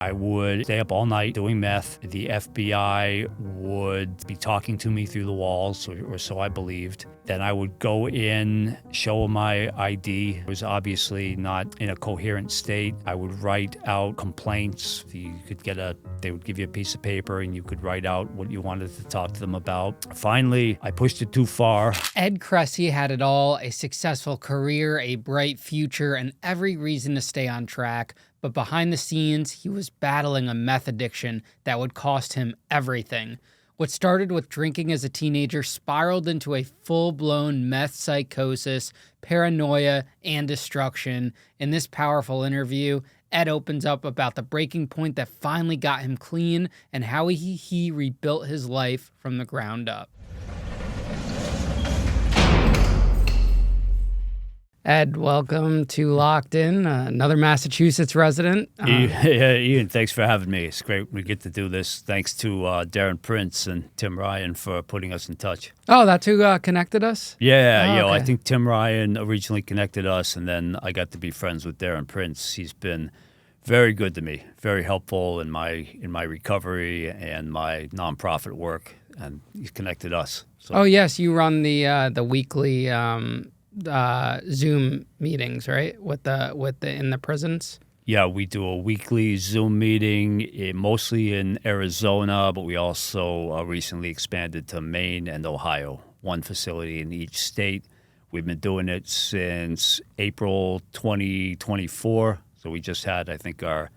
I would stay up all night doing meth. The FBI would be talking to me through the walls, or so I believed. Then I would go in, show them my ID. It was obviously not in a coherent state. I would write out complaints. They would give you a piece of paper and you could write out what you wanted to talk to them about. Finally, I pushed it too far. Ed Kressy had it all: a successful career, a bright future, and every reason to stay on track. But behind the scenes, he was battling a meth addiction that would cost him everything. What started with drinking as a teenager spiraled into a full-blown meth psychosis, paranoia, and destruction. In this powerful interview, Ed opens up about the breaking point that finally got him clean and how he rebuilt his life from the ground up. Ed, welcome to Locked In, another Massachusetts resident. Ian, thanks for having me. It's great we get to do this. Thanks to Darren Prince and Tim Ryan for putting us in touch. Oh, that's who connected us? Yeah, okay. I think Tim Ryan originally connected us, and then I got to be friends with Darren Prince. He's been very good to me, very helpful in my recovery and my nonprofit work, and he's connected us. So. Oh, yes, you run the weekly Zoom meetings, right? In the prisons. Yeah, we do a weekly Zoom meeting, mostly in Arizona, but we also recently expanded to Maine and Ohio, one facility in each state. We've been doing it since April 2024, so we just had, I think, our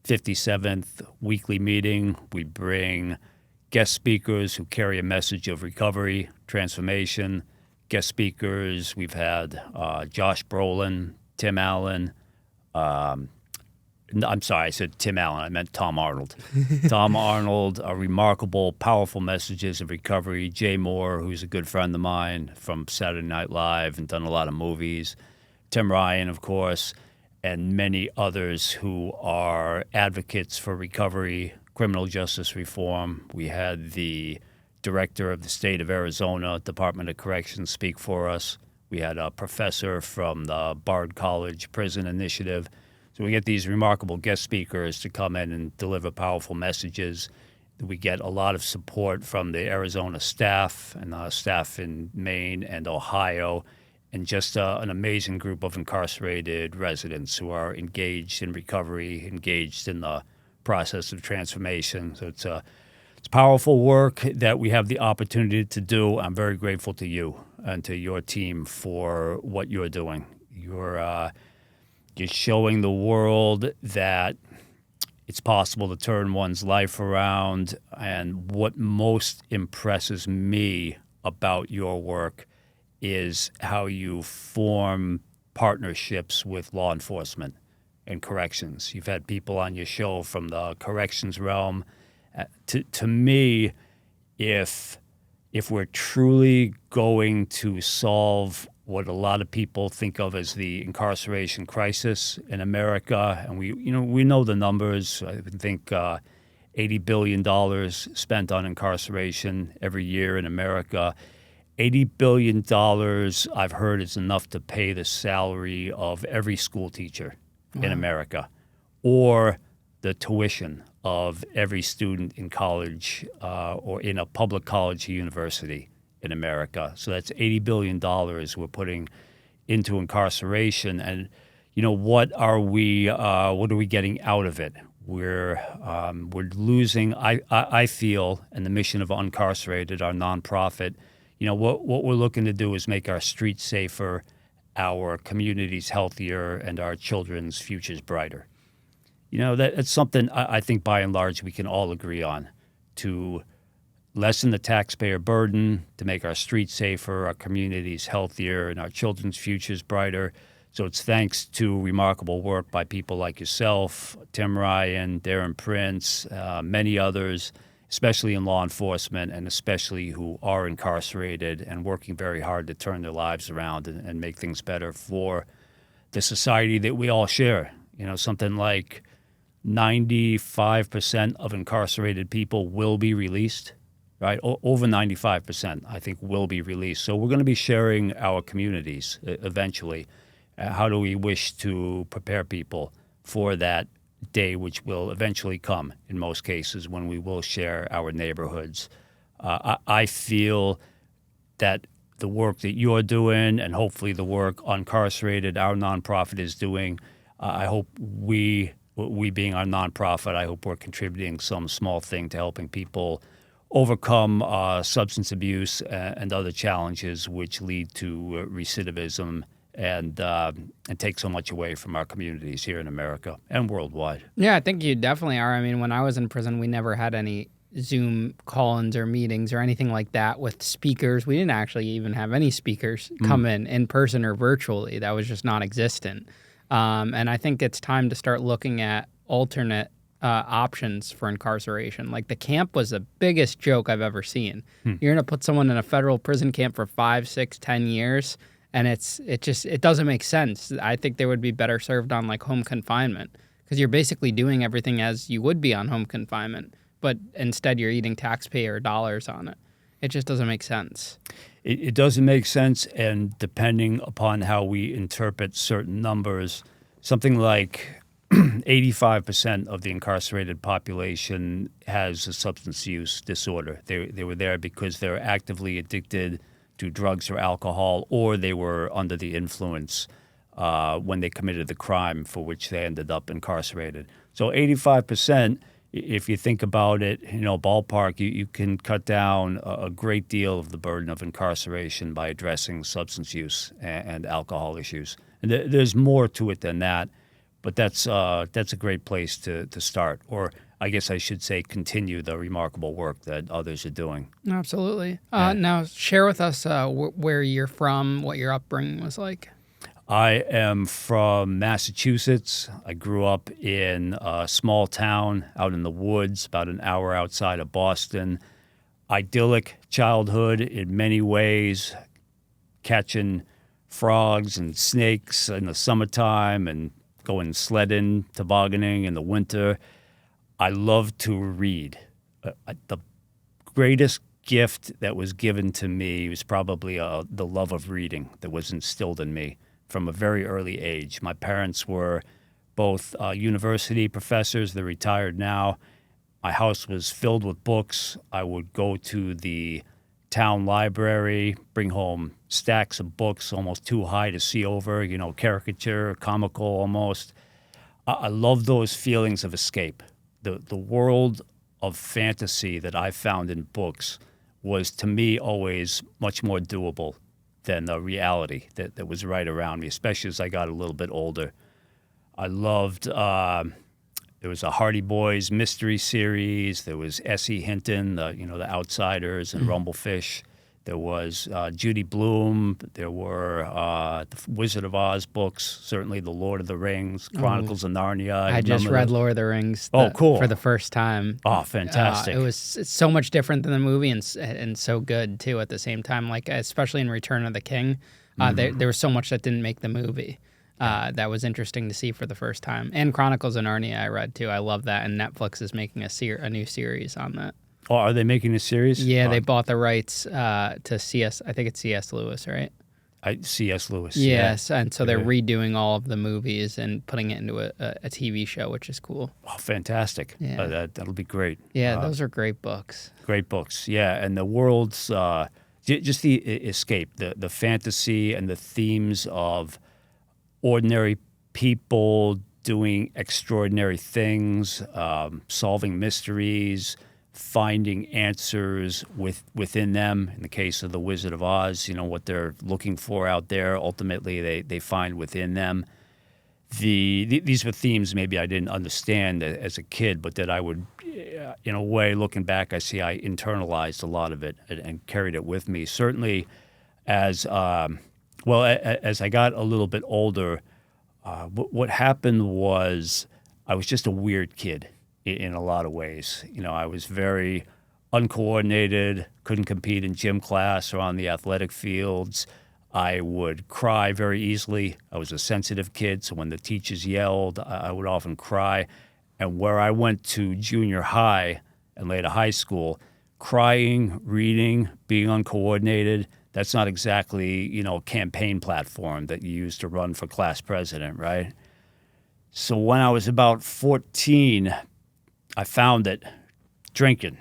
57th weekly meeting. We bring guest speakers who carry a message of recovery, transformation. Guest speakers, we've had Josh Brolin, Tim Allen. I'm sorry, I said Tim Allen. I meant Tom Arnold. Tom Arnold, remarkable, powerful messages of recovery. Jay Moore, who's a good friend of mine from Saturday Night Live and done a lot of movies. Tim Ryan, of course, and many others who are advocates for recovery, criminal justice reform. We had the director of the state of Arizona, Department of Corrections, speak for us. We had a professor from the Bard College Prison Initiative. So we get these remarkable guest speakers to come in and deliver powerful messages. We get a lot of support from the Arizona staff and staff in Maine and Ohio, and just an amazing group of incarcerated residents who are engaged in recovery, engaged in the process of transformation. So it's powerful work that we have the opportunity to do. I'm very grateful to you and to your team for what you're doing. You're showing the world that it's possible to turn one's life around. And what most impresses me about your work is how you form partnerships with law enforcement and corrections. You've had people on your show from the corrections realm. To me, if we're truly going to solve what a lot of people think of as the incarceration crisis in America, and we know the numbers. I think $80 billion spent on incarceration every year in America. $80 billion, I've heard, is enough to pay the salary of every school teacher in America, or the tuition of every student in college or in a public college or university in America. So that's $80 billion we're putting into incarceration. And, what are we getting out of it? We're losing, I feel, and the mission of Uncarcerated, our nonprofit, what we're looking to do is make our streets safer, our communities healthier, and our children's futures brighter. That's something I think by and large we can all agree on, to lessen the taxpayer burden, to make our streets safer, our communities healthier, and our children's futures brighter. So it's thanks to remarkable work by people like yourself, Tim Ryan, Darren Prince, many others, especially in law enforcement, and especially who are incarcerated and working very hard to turn their lives around and make things better for the society that we all share. Something like 95% of incarcerated people will be released, right? Over 95%, I think, will be released. So we're going to be sharing our communities eventually. How do we wish to prepare people for that day, which will eventually come in most cases, when we will share our neighborhoods. I feel that the work that you're doing, and hopefully the work Incarcerated, our nonprofit, is doing, I hope we being our nonprofit, I hope we're contributing some small thing to helping people overcome substance abuse and other challenges which lead to recidivism and take so much away from our communities here in America and worldwide. Yeah, I think you definitely are. I mean, when I was in prison, we never had any Zoom call-ins or meetings or anything like that with speakers. We didn't actually even have any speakers come in person or virtually. That was just non-existent. And I think it's time to start looking at alternate options for incarceration. Like, the camp was the biggest joke I've ever seen. You're going to put someone in a federal prison camp for 5, 6, 10 years, and it doesn't make sense. I think they would be better served on like home confinement, because you're basically doing everything as you would be on home confinement, but instead you're eating taxpayer dollars on it. It just doesn't make sense. It doesn't make sense, and depending upon how we interpret certain numbers, something like 85% of the incarcerated population has a substance use disorder. They were there because they're actively addicted to drugs or alcohol, or they were under the influence when they committed the crime for which they ended up incarcerated. So 85%, if you think about it, ballpark, you can cut down a great deal of the burden of incarceration by addressing substance use and alcohol issues. And there's more to it than that, but that's a great place to start, or I guess I should say continue the remarkable work that others are doing. Absolutely. Now, share with us where you're from, what your upbringing was like. I am from Massachusetts. I grew up in a small town out in the woods, about an hour outside of Boston. Idyllic childhood in many ways, catching frogs and snakes in the summertime and going sledding, tobogganing in the winter. I love to read. The greatest gift that was given to me was probably the love of reading that was instilled in me from a very early age. My parents were both university professors. They're retired now. My house was filled with books. I would go to the town library, bring home stacks of books almost too high to see over, caricature, comical almost. I love those feelings of escape. The world of fantasy that I found in books was, to me, always much more doable than the reality that was right around me, especially as I got a little bit older. I loved, there was a Hardy Boys mystery series. There was S.E. Hinton, the Outsiders and Rumblefish. There was Judy Blume. There were the Wizard of Oz books, certainly The Lord of the Rings, Chronicles of Narnia. I just read Lord of the Rings cool. for the first time. Oh, fantastic. It was so much different than the movie and so good, too, at the same time, like especially in Return of the King. There was so much that didn't make the movie. That was interesting to see for the first time. And Chronicles of Narnia I read, too. I love that, and Netflix is making a new series on that. Oh, are they making a series? Yeah, they bought the rights to C.S. I think it's C.S. Lewis, right? C.S. Lewis. Yes, and so they're redoing all of the movies and putting it into a TV show, which is cool. Oh, fantastic. Yeah. That'll be great. Yeah, those are great books. Great books, yeah. And the world's, just the escape, the fantasy and the themes of ordinary people doing extraordinary things, solving mysteries, finding answers within them. In the case of the Wizard of Oz, what they're looking for out there, ultimately they find within them. These were themes maybe I didn't understand as a kid, but that I would, in a way, looking back, I see I internalized a lot of it and carried it with me. Certainly as I got a little bit older, what happened was I was just a weird kid in a lot of ways. I was very uncoordinated, couldn't compete in gym class or on the athletic fields. I would cry very easily. I was a sensitive kid, so when the teachers yelled, I would often cry. And where I went to junior high and later high school, crying, reading, being uncoordinated, that's not exactly, a campaign platform that you use to run for class president, right? So when I was about 14, I found that drinking,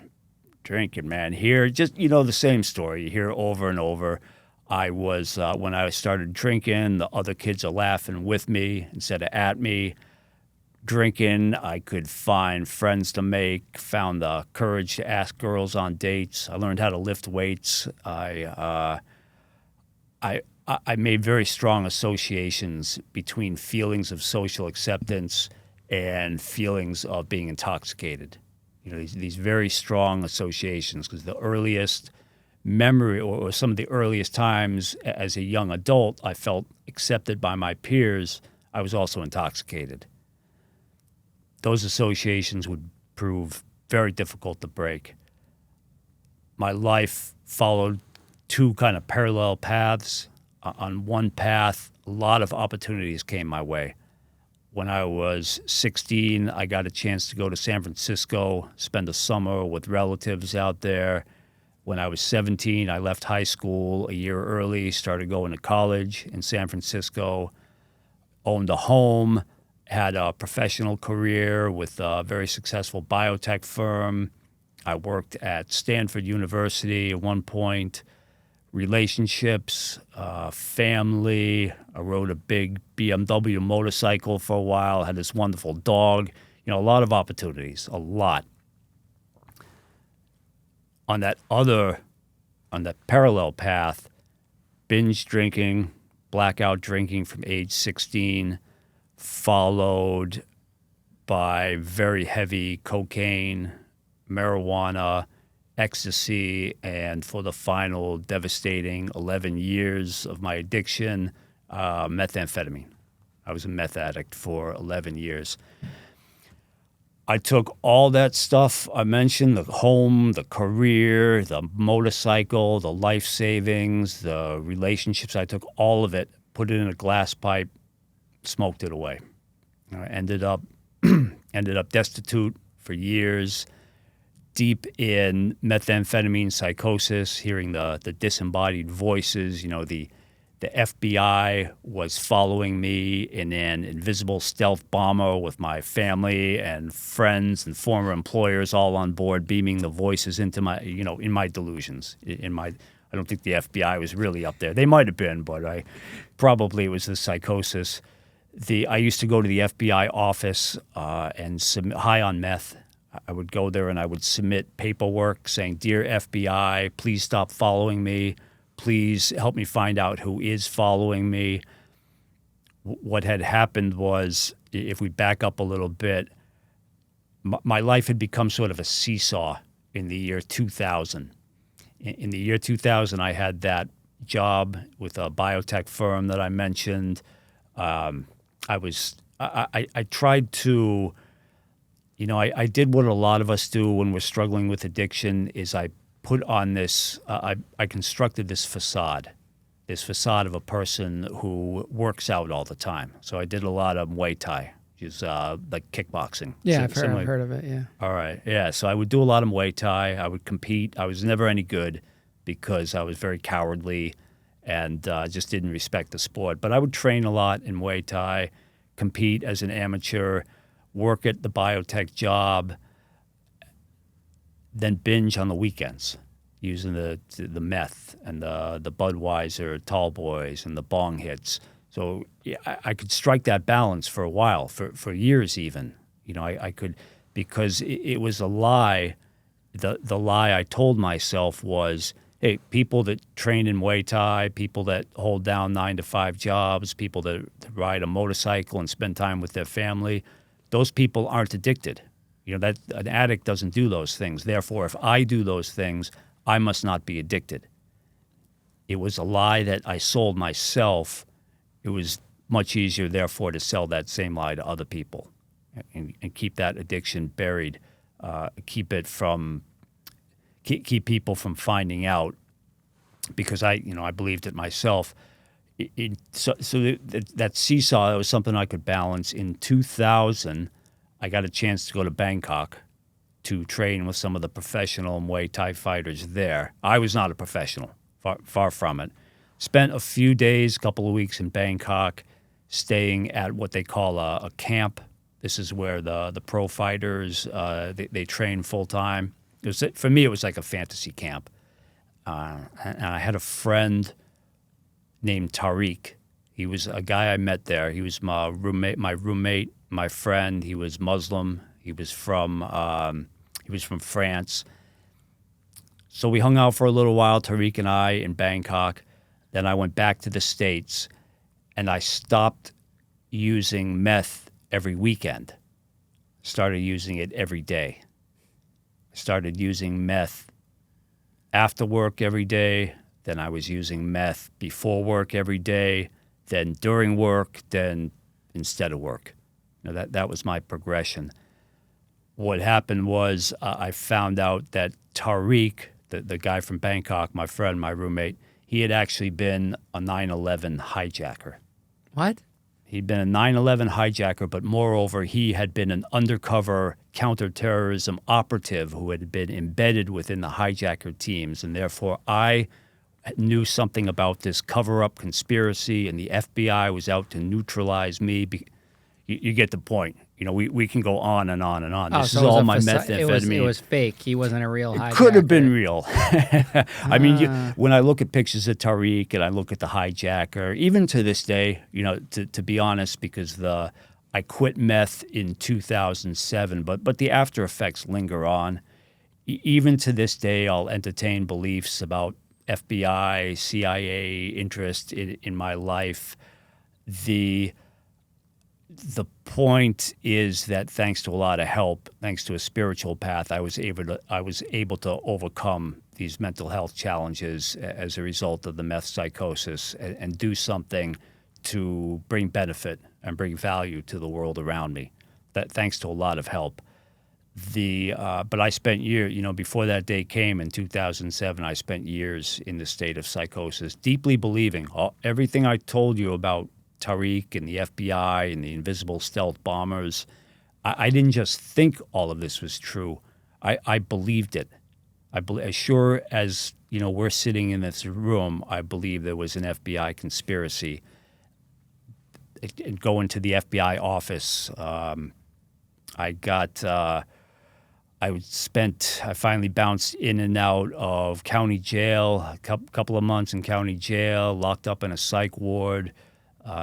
man. Here, just, the same story. You hear over and over. I was, when I started drinking, the other kids are laughing with me instead of at me. Drinking, I could find friends to make, found the courage to ask girls on dates. I learned how to lift weights. I made very strong associations between feelings of social acceptance and feelings of being intoxicated. These very strong associations, because the earliest memory or some of the earliest times as a young adult, I felt accepted by my peers, I was also intoxicated. Those associations would prove very difficult to break. My life followed two kind of parallel paths. On one path, a lot of opportunities came my way. When I was 16, I got a chance to go to San Francisco, spend a summer with relatives out there. When I was 17, I left high school a year early, started going to college in San Francisco, owned a home, had a professional career with a very successful biotech firm. I worked at Stanford University at one point. Relationships, family. I rode a big BMW motorcycle for a while, had this wonderful dog. A lot of opportunities, a lot. On that parallel path, binge drinking, blackout drinking from age 16, followed by very heavy cocaine, marijuana, ecstasy, and for the final devastating 11 years of my addiction, methamphetamine. I was a meth addict for 11 years. I took all that stuff I mentioned, the home, the career, the motorcycle, the life savings, the relationships. I took all of it, put it in a glass pipe, smoked it away. I ended up destitute for years, deep in methamphetamine psychosis, hearing the disembodied voices. The FBI was following me in an invisible stealth bomber with my family and friends and former employers all on board, beaming the voices into my, in my delusions. I don't think the FBI was really up there. They might have been, but it was the psychosis. I used to go to the FBI office and high on meth. I would go there and I would submit paperwork saying, "Dear FBI, please stop following me. Please help me find out who is following me." What had happened was, if we back up a little bit, my life had become sort of a seesaw in the year 2000. In the year 2000, I had that job with a biotech firm that I mentioned. I tried to, I did what a lot of us do when we're struggling with addiction, is I put on this, I constructed this facade of a person who works out all the time. So I did a lot of Muay Thai, which is like kickboxing. Yeah, I've heard of it, yeah. All right, yeah. So I would do a lot of Muay Thai. I would compete. I was never any good because I was very cowardly and just didn't respect the sport. But I would train a lot in Muay Thai, compete as an amateur, work at the biotech job, then binge on the weekends using the meth and the Budweiser tall boys and the bong hits. So yeah, I could strike that balance for a while, for years even. I could, because it was a lie. The lie I told myself was, hey, people that train in Muay Thai, people that hold down 9-to-5 jobs, people that ride a motorcycle and spend time with their family, those people aren't addicted. That an addict doesn't do those things. Therefore, if I do those things, I must not be addicted. It was a lie that I sold myself. It was much easier, therefore, to sell that same lie to other people and keep that addiction buried, keep people from finding out, because I believed it myself. That seesaw, that was something I could balance. In 2000, I got a chance to go to Bangkok to train with some of the professional Muay Thai fighters there. I was not a professional, far from it. Spent a few days, a couple of weeks in Bangkok, staying at what they call a camp. This is where the pro fighters, they train full-time. For me, it was like a fantasy camp. And I had a friend named Tariq. He was a guy I met there. He was my roommate, my friend. He was Muslim. He was from France. So we hung out for a little while, Tariq and I, in Bangkok. Then I went back to the States, and I stopped using meth every weekend. Started using it every day. I started using meth after work every day. Then I was using meth before work every day. Then during work. Then instead of work. That was my progression. What happened was I found out that Tariq, the guy from Bangkok, my friend, my roommate, he had actually been a 9/11 hijacker. What? He'd been a 9/11 hijacker, but moreover, he had been an undercover counterterrorism operative who had been embedded within the hijacker teams. And therefore, I knew something about this cover-up conspiracy, and the FBI was out to neutralize me. You get the point. We can go on and on and on. This is all my methamphetamine. It was fake. He wasn't a real hijacker. It could have been real. I mean, when I look at pictures of Tariq and I look at the hijacker, even to this day, to be honest, because I quit meth in 2007, but the after effects linger on. Even to this day, I'll entertain beliefs about FBI, CIA interest in my life. The point is that thanks to a lot of help, thanks to a spiritual path, I was able to overcome these mental health challenges as a result of the meth psychosis and do something to bring benefit and bring value to the world around me. That thanks to a lot of help. But I spent years, before that day came in 2007, I spent years in the state of psychosis, deeply believing everything I told you about Tariq and the FBI and the invisible stealth bombers. I didn't just think all of this was true. I believed it. As sure as we're sitting in this room, I believe there was an FBI conspiracy. Going to the FBI office, I finally bounced in and out of county jail, a couple of months in county jail, locked up in a psych ward.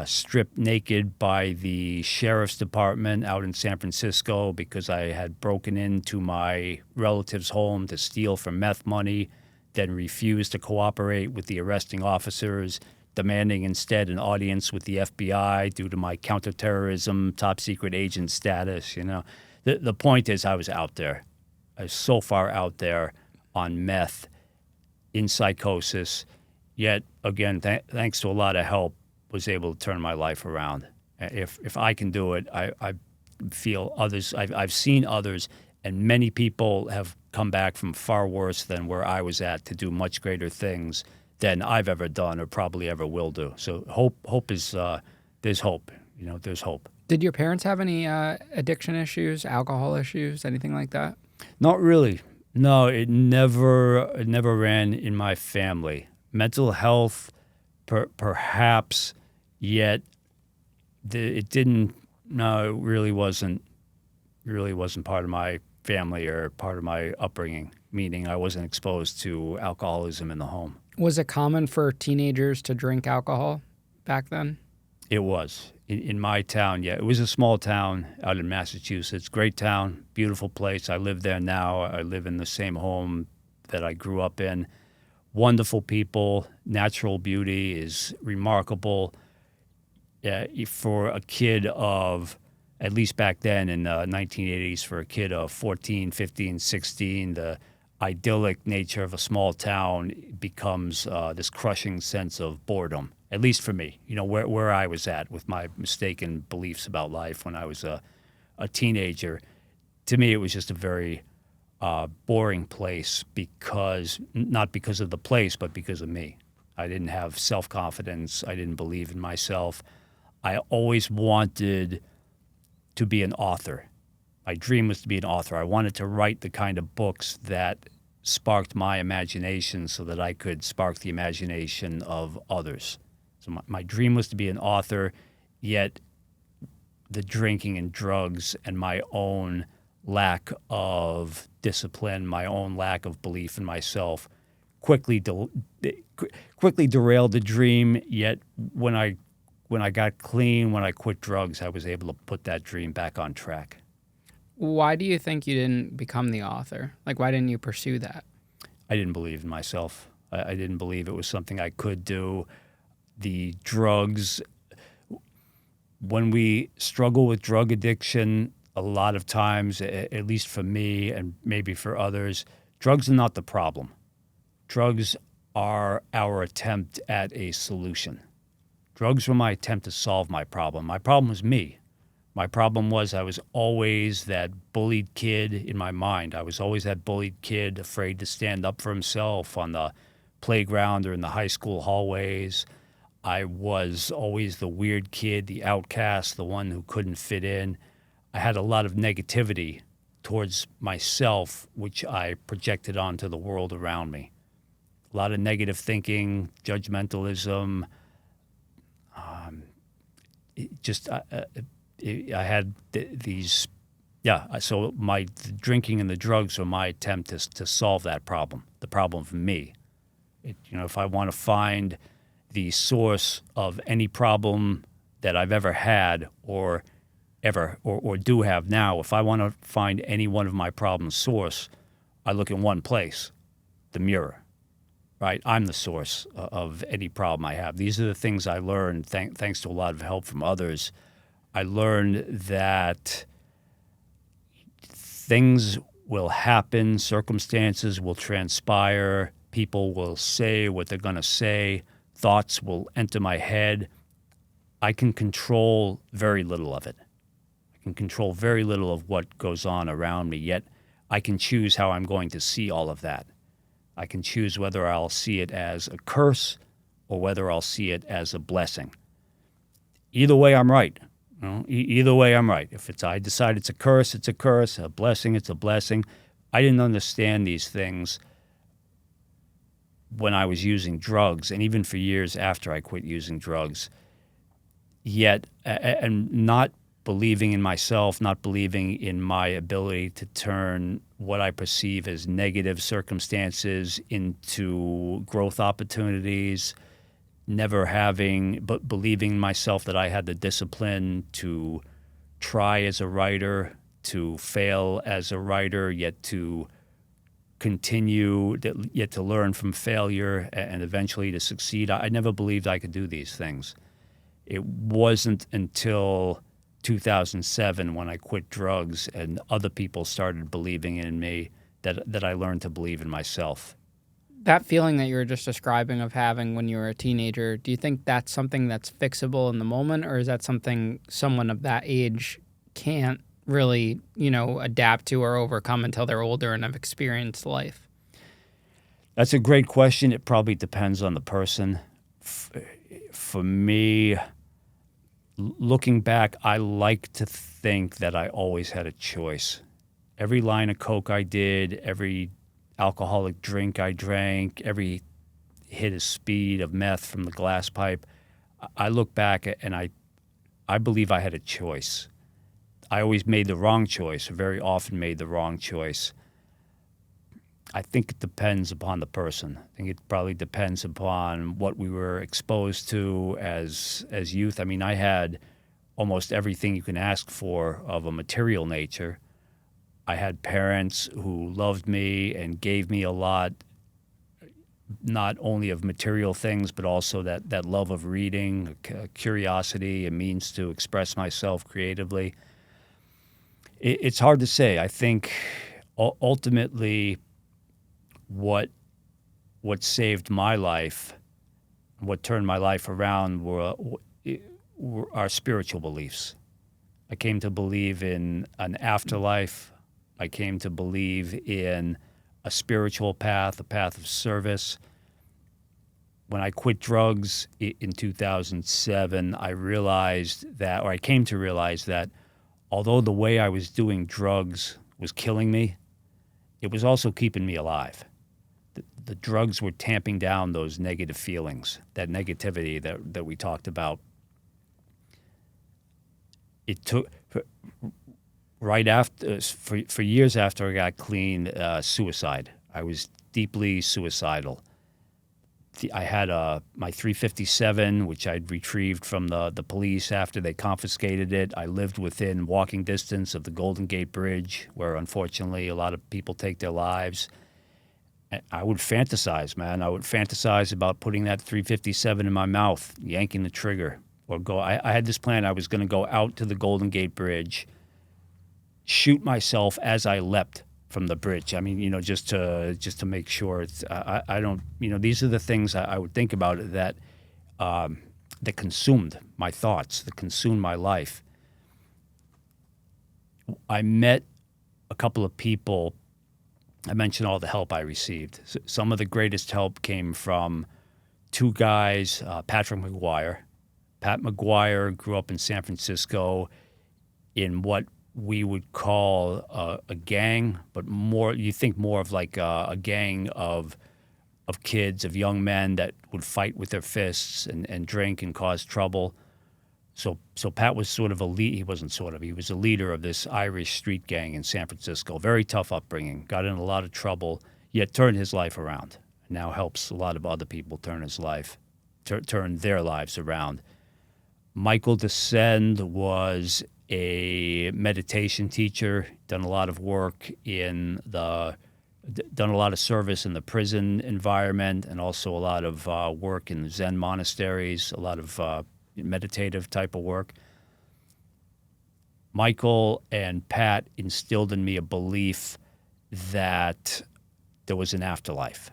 Stripped naked by the sheriff's department out in San Francisco because I had broken into my relative's home to steal for meth money, then refused to cooperate with the arresting officers, demanding instead an audience with the FBI due to my counterterrorism, top secret agent status. The point is I was out there. I was so far out there on meth, in psychosis, yet, again, thanks to a lot of help, was able to turn my life around. If I can do it, I feel others. I've seen others, and many people have come back from far worse than where I was at to do much greater things than I've ever done or probably ever will do. So hope is there's hope. There's hope. Did your parents have any addiction issues, alcohol issues, anything like that? Not really. No, it never ran in my family. Mental health, perhaps. Yet, it didn't. No, it really wasn't part of my family or part of my upbringing. Meaning, I wasn't exposed to alcoholism in the home. Was it common for teenagers to drink alcohol back then? It was in my town. Yeah, it was a small town out in Massachusetts. Great town, beautiful place. I live there now. I live in the same home that I grew up in. Wonderful people. Natural beauty is remarkable. For a kid of, at least back then in the 1980s, for a kid of 14, 15, 16, the idyllic nature of a small town becomes this crushing sense of boredom, at least for me, where I was at with my mistaken beliefs about life when I was a teenager. To me, it was just a very boring place not because of the place, but because of me. I didn't have self-confidence. I didn't believe in myself. I always wanted to be an author. My dream was to be an author. I wanted to write the kind of books that sparked my imagination so that I could spark the imagination of others. So my dream was to be an author. yet the drinking and drugs and my own lack of discipline, my own lack of belief in myself quickly derailed the dream. Yet when I got clean, when I quit drugs, I was able to put that dream back on track. Why do you think you didn't become the author? Like, why didn't you pursue that? I didn't believe in myself. I didn't believe it was something I could do. The drugs, when we struggle with drug addiction, a lot of times, at least for me and maybe for others, drugs are not the problem. Drugs are our attempt at a solution. Drugs were my attempt to solve my problem. My problem was me. My problem was I was always that bullied kid in my mind. I was always that bullied kid afraid to stand up for himself on the playground or in the high school hallways. I was always the weird kid, the outcast, the one who couldn't fit in. I had a lot of negativity towards myself, which I projected onto the world around me. A lot of negative thinking, judgmentalism. I had these, so the drinking and the drugs were my attempt to solve that problem, the problem for me. If I want to find the source of any problem that I've ever had or do have now, if I want to find any one of my problems' source, I look in one place, the mirror, right? I'm the source of any problem I have. These are the things I learned thanks to a lot of help from others. I learned that things will happen, circumstances will transpire, people will say what they're going to say, thoughts will enter my head. I can control very little of it. I can control very little of what goes on around me, yet I can choose how I'm going to see all of that. I can choose whether I'll see it as a curse or whether I'll see it as a blessing. Either way, I'm right. Either way, I'm right. If I decide it's a curse, it's a curse. A blessing, it's a blessing. I didn't understand these things when I was using drugs, and even for years after I quit using drugs. Yet, and not believing in myself, not believing in my ability to turn what I perceive as negative circumstances into growth opportunities, but believing in myself that I had the discipline to try as a writer, to fail as a writer, yet to continue, yet to learn from failure and eventually to succeed. I never believed I could do these things. It wasn't until 2007 when I quit drugs and other people started believing in me that I learned to believe in myself. That feeling that you were just describing of having when you were a teenager, do you think that's something that's fixable in the moment, or is that something someone of that age can't really, adapt to or overcome until they're older and have experienced life? That's a great question. It probably depends on the person. For me, looking back, I like to think that I always had a choice. Every line of coke I did, every alcoholic drink I drank, every hit of speed of meth from the glass pipe, I look back and I believe I had a choice. I always made the wrong choice, or very often made the wrong choice. I think it depends upon the person. I think it probably depends upon what we were exposed to as youth. I mean, I had almost everything you can ask for of a material nature. I had parents who loved me and gave me a lot, not only of material things, but also that love of reading, curiosity, a means to express myself creatively. It's hard to say. I think ultimately what saved my life, what turned my life around were our spiritual beliefs. I came to believe in an afterlife. I came to believe in a spiritual path, a path of service. When I quit drugs in 2007, I came to realize that although the way I was doing drugs was killing me, it was also keeping me alive. The drugs were tamping down those negative feelings, that negativity that we talked about. it took right after, for years after I got clean, suicide. I was deeply suicidal. I had my 357, which I'd retrieved from the police after they confiscated it. I lived within walking distance of the Golden Gate Bridge, where unfortunately a lot of people take their lives. I would fantasize, man. I would fantasize about putting that 357 in my mouth, yanking the trigger, or go. I had this plan. I was going to go out to the Golden Gate Bridge, shoot myself as I leapt from the bridge. I mean, just to make sure it's. I don't. These are the things I would think about that that consumed my thoughts, that consumed my life. I met a couple of people. I mentioned all the help I received. Some of the greatest help came from two guys, Patrick McGuire. Pat McGuire grew up in San Francisco in what we would call a gang, but you think more of like a gang of kids, of young men that would fight with their fists and drink and cause trouble. So Pat was sort of he was a leader of this Irish street gang in San Francisco. Very tough upbringing, got in a lot of trouble, yet turned his life around. Now helps a lot of other people turn their lives around. Michael Descend was a meditation teacher, done a lot of service in the prison environment, and also a lot of work in Zen monasteries, a lot of meditative type of work. Michael and Pat instilled in me a belief that there was an afterlife,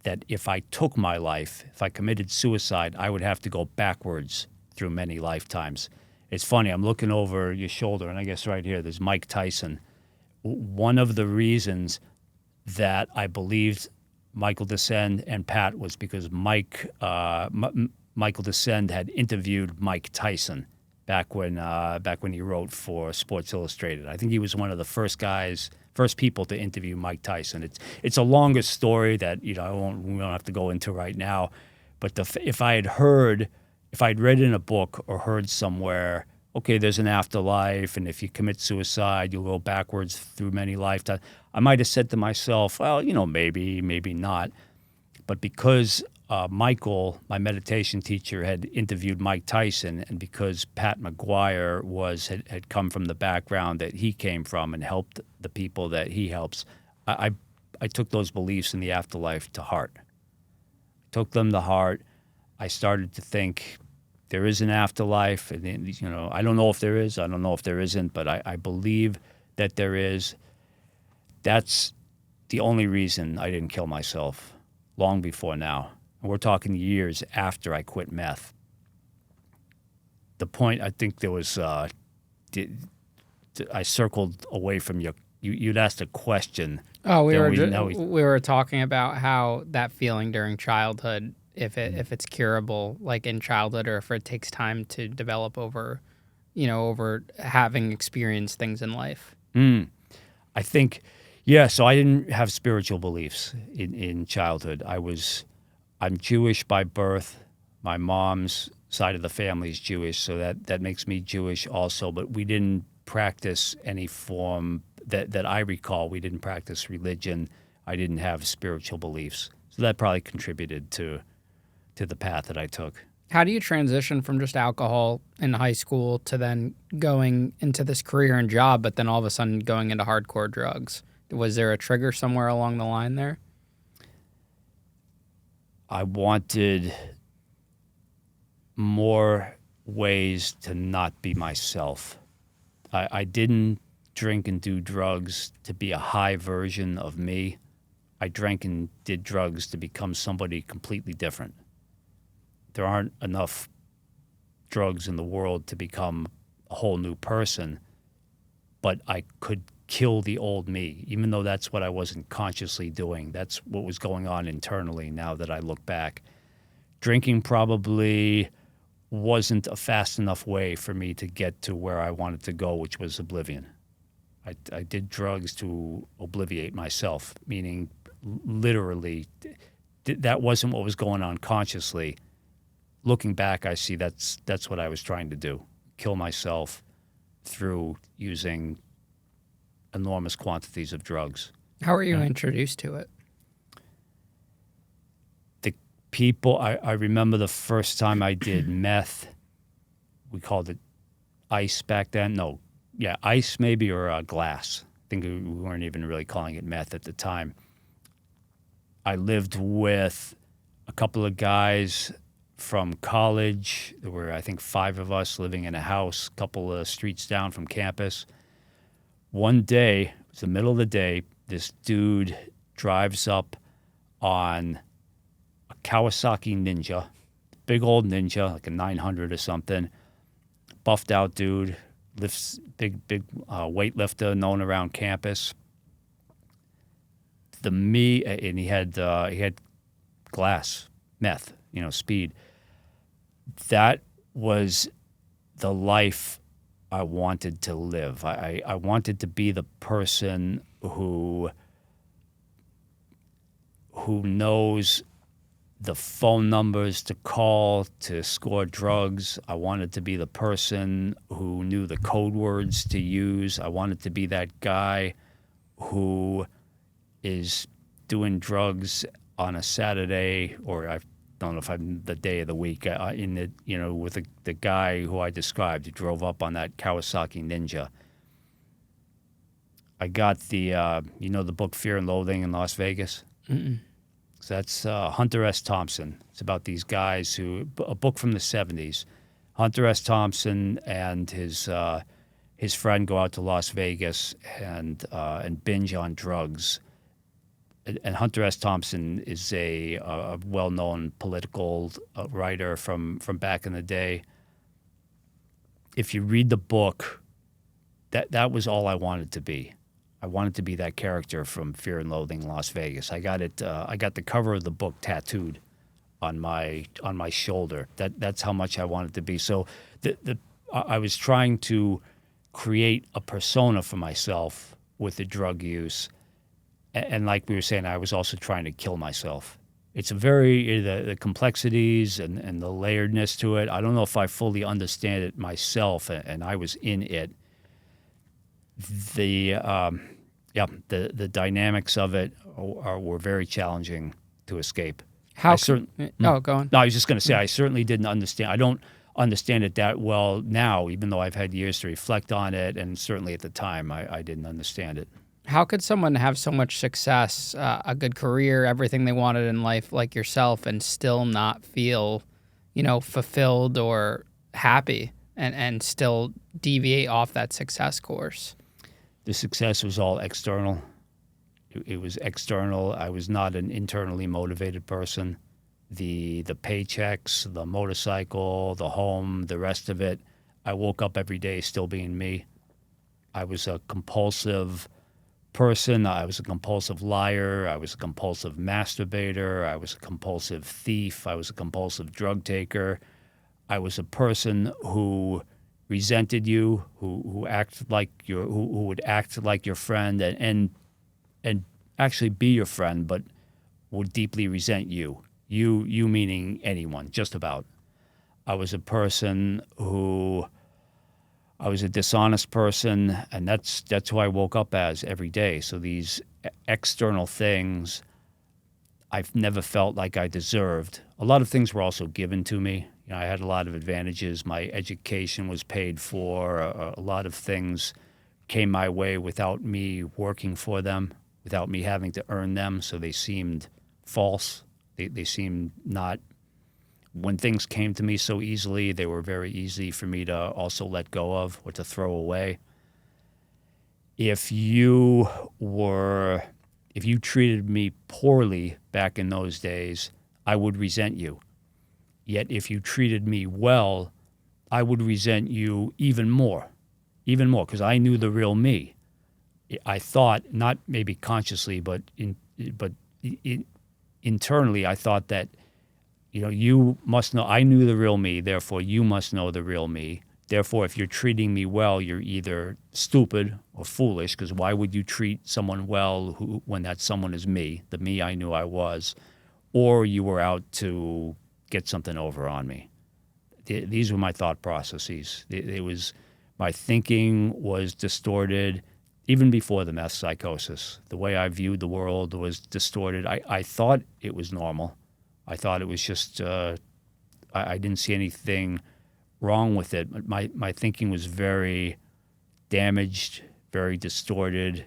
that if I took my life, if I committed suicide, I would have to go backwards through many lifetimes. It's funny, I'm looking over your shoulder, and I guess right here, there's Mike Tyson. One of the reasons that I believed Michael Descend and Pat was because Michael Descend had interviewed Mike Tyson back when he wrote for Sports Illustrated. I think he was one of the first people to interview Mike Tyson. It's a longer story that we don't have to go into right now. But if I'd read in a book or heard somewhere, okay, there's an afterlife, and if you commit suicide, you'll go backwards through many lifetimes, I might have said to myself, well, maybe not. But because Michael, my meditation teacher, had interviewed Mike Tyson, and because Pat McGuire had come from the background that he came from and helped the people that he helps, I took those beliefs in the afterlife to heart. Took them to heart. I started to think there is an afterlife, and I don't know if there is, I don't know if there isn't, but I believe that there is. That's the only reason I didn't kill myself long before now. And we're talking years after I quit meth. The point, I think there was, I circled away from you'd asked a question. Oh, we were talking about how that feeling during childhood, if it's curable, like in childhood, or if it takes time to develop over having experienced things in life. I think, yeah. So I didn't have spiritual beliefs in childhood. I'm Jewish by birth. My mom's side of the family is Jewish, so that makes me Jewish also. But we didn't practice any form that I recall. We didn't practice religion. I didn't have spiritual beliefs, so that probably contributed to the path that I took. How do you transition from just alcohol in high school to then going into this career and job, but then all of a sudden going into hardcore drugs? Was there a trigger somewhere along the line there? I wanted more ways to not be myself. I didn't drink and do drugs to be a high version of me. I drank and did drugs to become somebody completely different. There aren't enough drugs in the world to become a whole new person, but I could kill the old me, even though that's what I wasn't consciously doing. That's what was going on internally now that I look back. Drinking probably wasn't a fast enough way for me to get to where I wanted to go, which was oblivion. I did drugs to obliviate myself, meaning literally that wasn't what was going on consciously. Looking back, I see that's what I was trying to do. kill myself through using enormous quantities of drugs. How were you introduced to it? The people, I remember the first time I did meth, we called it ice back then. No, yeah, ice maybe, or glass. I think we weren't even really calling it meth at the time. I lived with a couple of guys from college. There were, I think, 5 of us living in a house a couple of streets down from campus. One day, it was the middle of the day, this dude drives up on a Kawasaki Ninja, big old Ninja, like a 900 or something, buffed out dude, lifts big weightlifter known around campus. And he had glass, meth, speed. That was the life I wanted to live. I wanted to be the person who knows the phone numbers to call to score drugs. I wanted to be the person who knew the code words to use. I wanted to be that guy who is doing drugs on a Saturday, or I don't know if I'm the day of the week, with the guy who I described who drove up on that Kawasaki Ninja. I got the book Fear and Loathing in Las Vegas? Mm-mm. So that's Hunter S. Thompson. It's about these guys a book from the 70s. Hunter S. Thompson and his friend go out to Las Vegas and binge on drugs. And Hunter S. Thompson is a well-known political writer from back in the day. If you read the book, that was all I wanted to be. I wanted to be that character from Fear and Loathing in Las Vegas. I got it. I got the cover of the book tattooed on my shoulder. That's how much I wanted to be. So I was trying to create a persona for myself with the drug use. And like we were saying, I was also trying to kill myself. It's the complexities and the layeredness to it. I don't know if I fully understand it myself, and I was in it. The dynamics of it were very challenging to escape. Go on. No, I was just going to say I certainly didn't understand. I don't understand it that well now, even though I've had years to reflect on it, and certainly at the time I didn't understand it. How could someone have so much success, a good career, everything they wanted in life like yourself, and still not feel, fulfilled or happy, and still deviate off that success course? The success was all external. It was external. I was not an internally motivated person. The paychecks, the motorcycle, the home, the rest of it, I woke up every day still being me. I was a compulsive person. I was a compulsive liar. I was a compulsive masturbator. I was a compulsive thief. I was a compulsive drug taker. I was a person who resented you, who would act like your friend and actually be your friend, but would deeply resent you. You meaning anyone, just about. I was a person I was a dishonest person, and that's who I woke up as every day. So these external things I've never felt like I deserved. A lot of things were also given to me. I had a lot of advantages. My education was paid for. A lot of things came my way without me working for them, without me having to earn them, so they seemed false. They seemed not... When things came to me so easily, they were very easy for me to also let go of or to throw away. If you treated me poorly back in those days, I would resent you. Yet if you treated me well, I would resent you even more, because I knew the real me. I thought, not maybe consciously, but internally, I thought that, you must know, I knew the real me, therefore you must know the real me. Therefore, if you're treating me well, you're either stupid or foolish, because why would you treat someone well when that someone is me, the me I knew I was, or you were out to get something over on me. these were my thought processes. My thinking was distorted even before the meth psychosis. The way I viewed the world was distorted. I thought it was normal. I thought it was just, I didn't see anything wrong with it. But my thinking was very damaged, very distorted,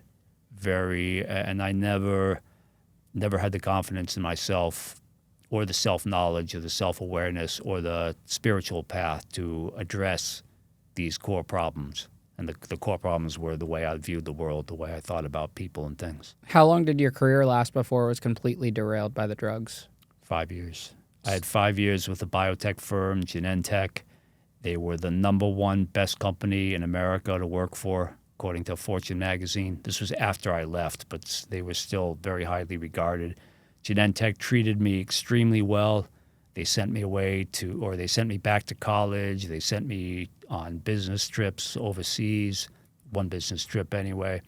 and I never had the confidence in myself or the self-knowledge or the self-awareness or the spiritual path to address these core problems. And the core problems were the way I viewed the world, the way I thought about people and things. How long did your career last before it was completely derailed by the drugs? 5 years. I had 5 years with a biotech firm, Genentech. They were the #1 best company in America to work for, according to Fortune magazine. This was after I left, but they were still very highly regarded. Genentech treated me extremely well. They sent me they sent me back to college. They sent me on business trips overseas, one business trip anyway.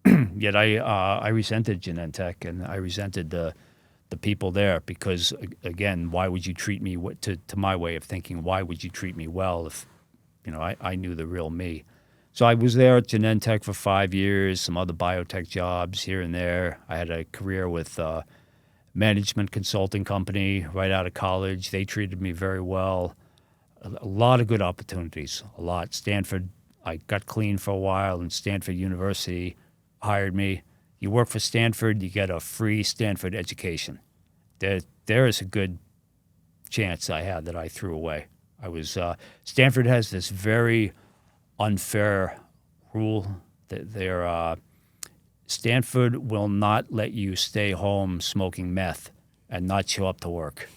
Yet I resented Genentech, and I resented the people there because, again, why would you treat me, to my way of thinking, why would you treat me well if, I knew the real me? So I was there at Genentech for 5 years, some other biotech jobs here and there. I had a career with a management consulting company right out of college. They treated me very well. A lot of good opportunities, a lot. Stanford, I got clean for a while, and Stanford University hired me. You work for Stanford, you get a free Stanford education. There is a good chance I had that I threw away. Stanford has this very unfair rule that Stanford will not let you stay home smoking meth and not show up to work.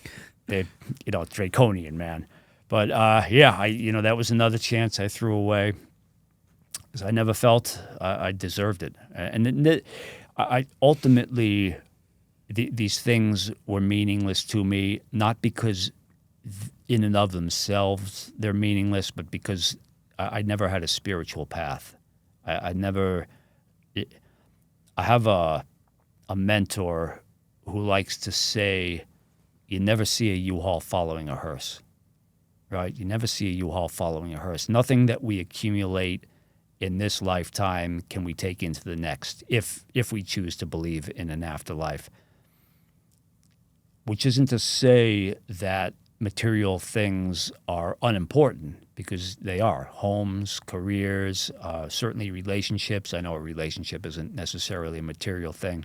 They're, draconian, man. But that was another chance I threw away because I never felt I deserved it. And I ultimately, these things were meaningless to me, not because in and of themselves they're meaningless, but because I never had a spiritual path. I have a mentor who likes to say, you never see a U-Haul following a hearse, right? You never see a U-Haul following a hearse. Nothing that we accumulate in this lifetime can we take into the next if we choose to believe in an afterlife. Which isn't to say that material things are unimportant, because they are. Homes, careers, certainly relationships. I know a relationship isn't necessarily a material thing.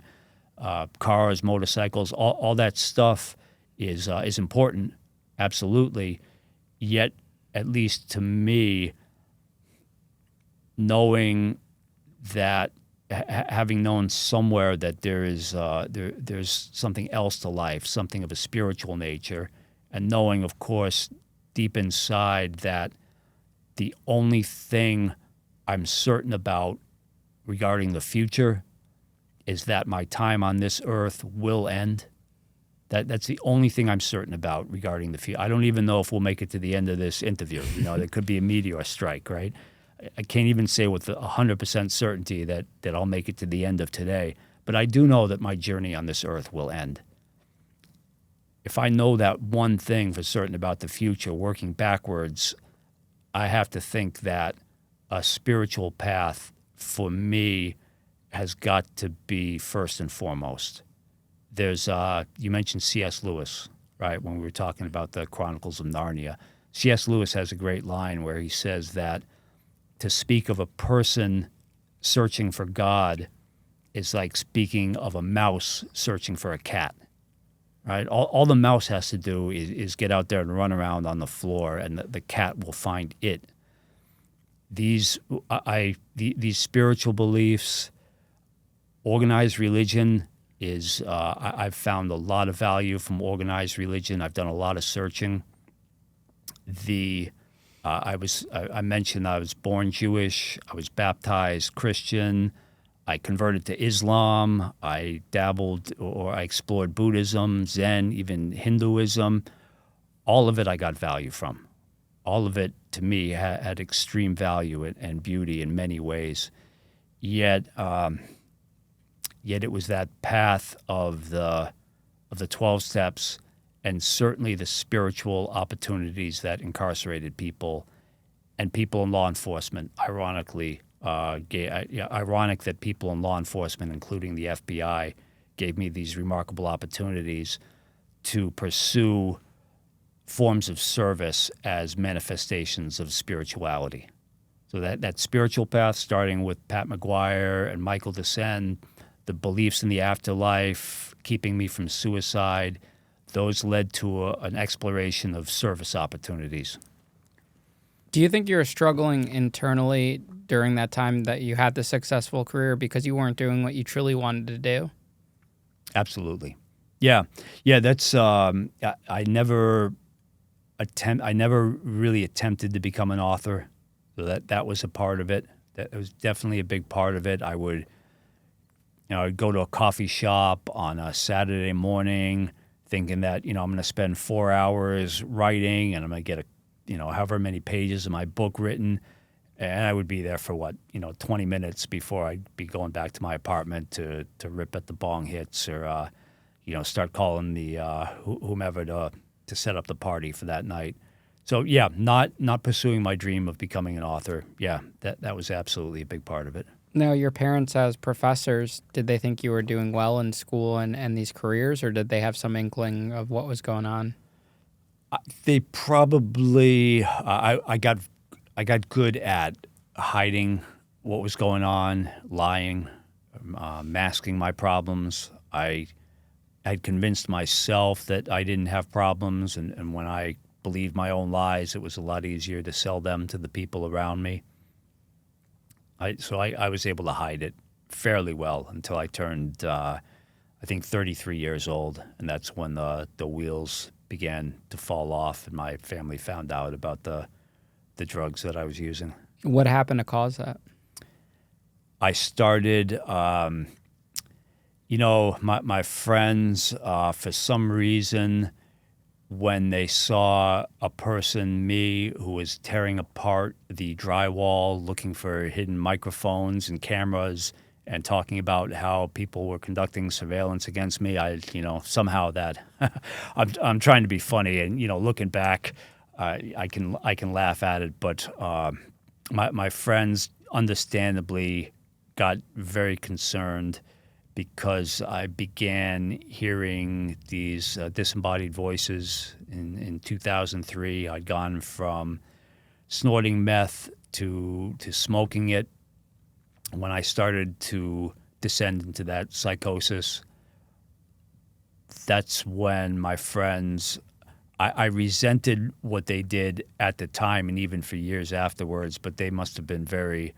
Cars, motorcycles, all that stuff is important, absolutely. Yet, at least to me, knowing that, having known somewhere that there's something else to life, something of a spiritual nature, and knowing, of course, deep inside that the only thing I'm certain about regarding the future is that my time on this earth will end. That's the only thing I'm certain about regarding the future. I don't even know if we'll make it to the end of this interview. There could be a meteor strike, right? I can't even say with 100% certainty that I'll make it to the end of today. But I do know that my journey on this earth will end. If I know that one thing for certain about the future, working backwards, I have to think that a spiritual path for me has got to be first and foremost. There's, you mentioned C.S. Lewis, right, when we were talking about the Chronicles of Narnia. C.S. Lewis has a great line where he says that to speak of a person searching for God is like speaking of a mouse searching for a cat, right? All the mouse has to do is get out there and run around on the floor, and the cat will find it. These spiritual beliefs, organized religion is, I've found a lot of value from organized religion. I've done a lot of searching. I mentioned I was born Jewish. I was baptized Christian. I converted to Islam. I dabbled or I explored Buddhism, Zen, even Hinduism. All of it I got value from. All of it, to me, had extreme value and beauty in many ways. Yet it was that path of the 12 steps and certainly the spiritual opportunities that incarcerated people and people in law enforcement, ironically, ironic that people in law enforcement, including the FBI, gave me these remarkable opportunities to pursue forms of service as manifestations of spirituality. So that spiritual path, starting with Pat McGuire and Michael Descend, the beliefs in the afterlife, keeping me from suicide, those led to an exploration of service opportunities. Do you think you were struggling internally during that time that you had the successful career because you weren't doing what you truly wanted to do? Absolutely. Yeah. That's I never really attempted to become an author. So that was a part of it. That was definitely a big part of it. I'd go to a coffee shop on a Saturday morning thinking that, I'm going to spend 4 hours writing and I'm going to get however many pages of my book written. And I would be there for 20 minutes before I'd be going back to my apartment to rip at the bong hits or, start calling the whomever to set up the party for that night. So yeah, not pursuing my dream of becoming an author. Yeah, that was absolutely a big part of it. Now, your parents as professors, did they think you were doing well in school and these careers, or did they have some inkling of what was going on? They probably, I got good at hiding what was going on, lying, masking my problems. I had convinced myself that I didn't have problems, and when I believed my own lies, it was a lot easier to sell them to the people around me. So I was able to hide it fairly well until I turned, I think, 33 years old, and that's when the wheels began to fall off, and my family found out about the drugs that I was using. What happened to cause that? I started, my friends, for some reason, when they saw a person, me, who was tearing apart the drywall, looking for hidden microphones and cameras, and talking about how people were conducting surveillance against me, somehow that I'm trying to be funny, and looking back, I can laugh at it, but my friends understandably got very concerned because I began hearing these disembodied voices in 2003. I'd gone from snorting meth to smoking it. When I started to descend into that psychosis, that's when my friends, I resented what they did at the time and even for years afterwards, but they must have been very,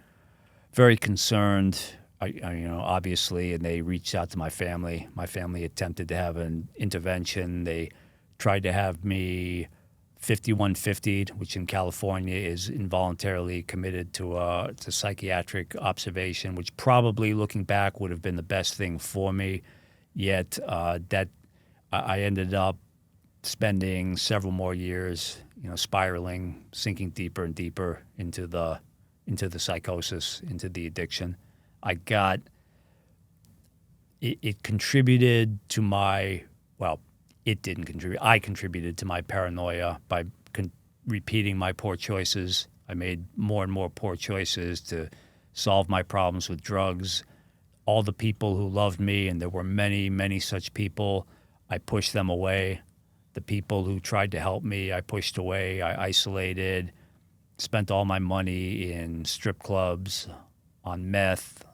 very concerned. Obviously, and they reached out to my family. My family attempted to have an intervention. They tried to have me 5150'd, which in California is involuntarily committed to psychiatric observation, which probably, looking back, would have been the best thing for me. Yet that I ended up spending several more years, spiraling, sinking deeper and deeper into the psychosis, into the addiction. It contributed to my, it didn't contribute. I contributed to my paranoia by repeating my poor choices. I made more and more poor choices to solve my problems with drugs. All the people who loved me, and there were many, many such people, I pushed them away. The people who tried to help me, I pushed away. I isolated, spent all my money in strip clubs, on meth.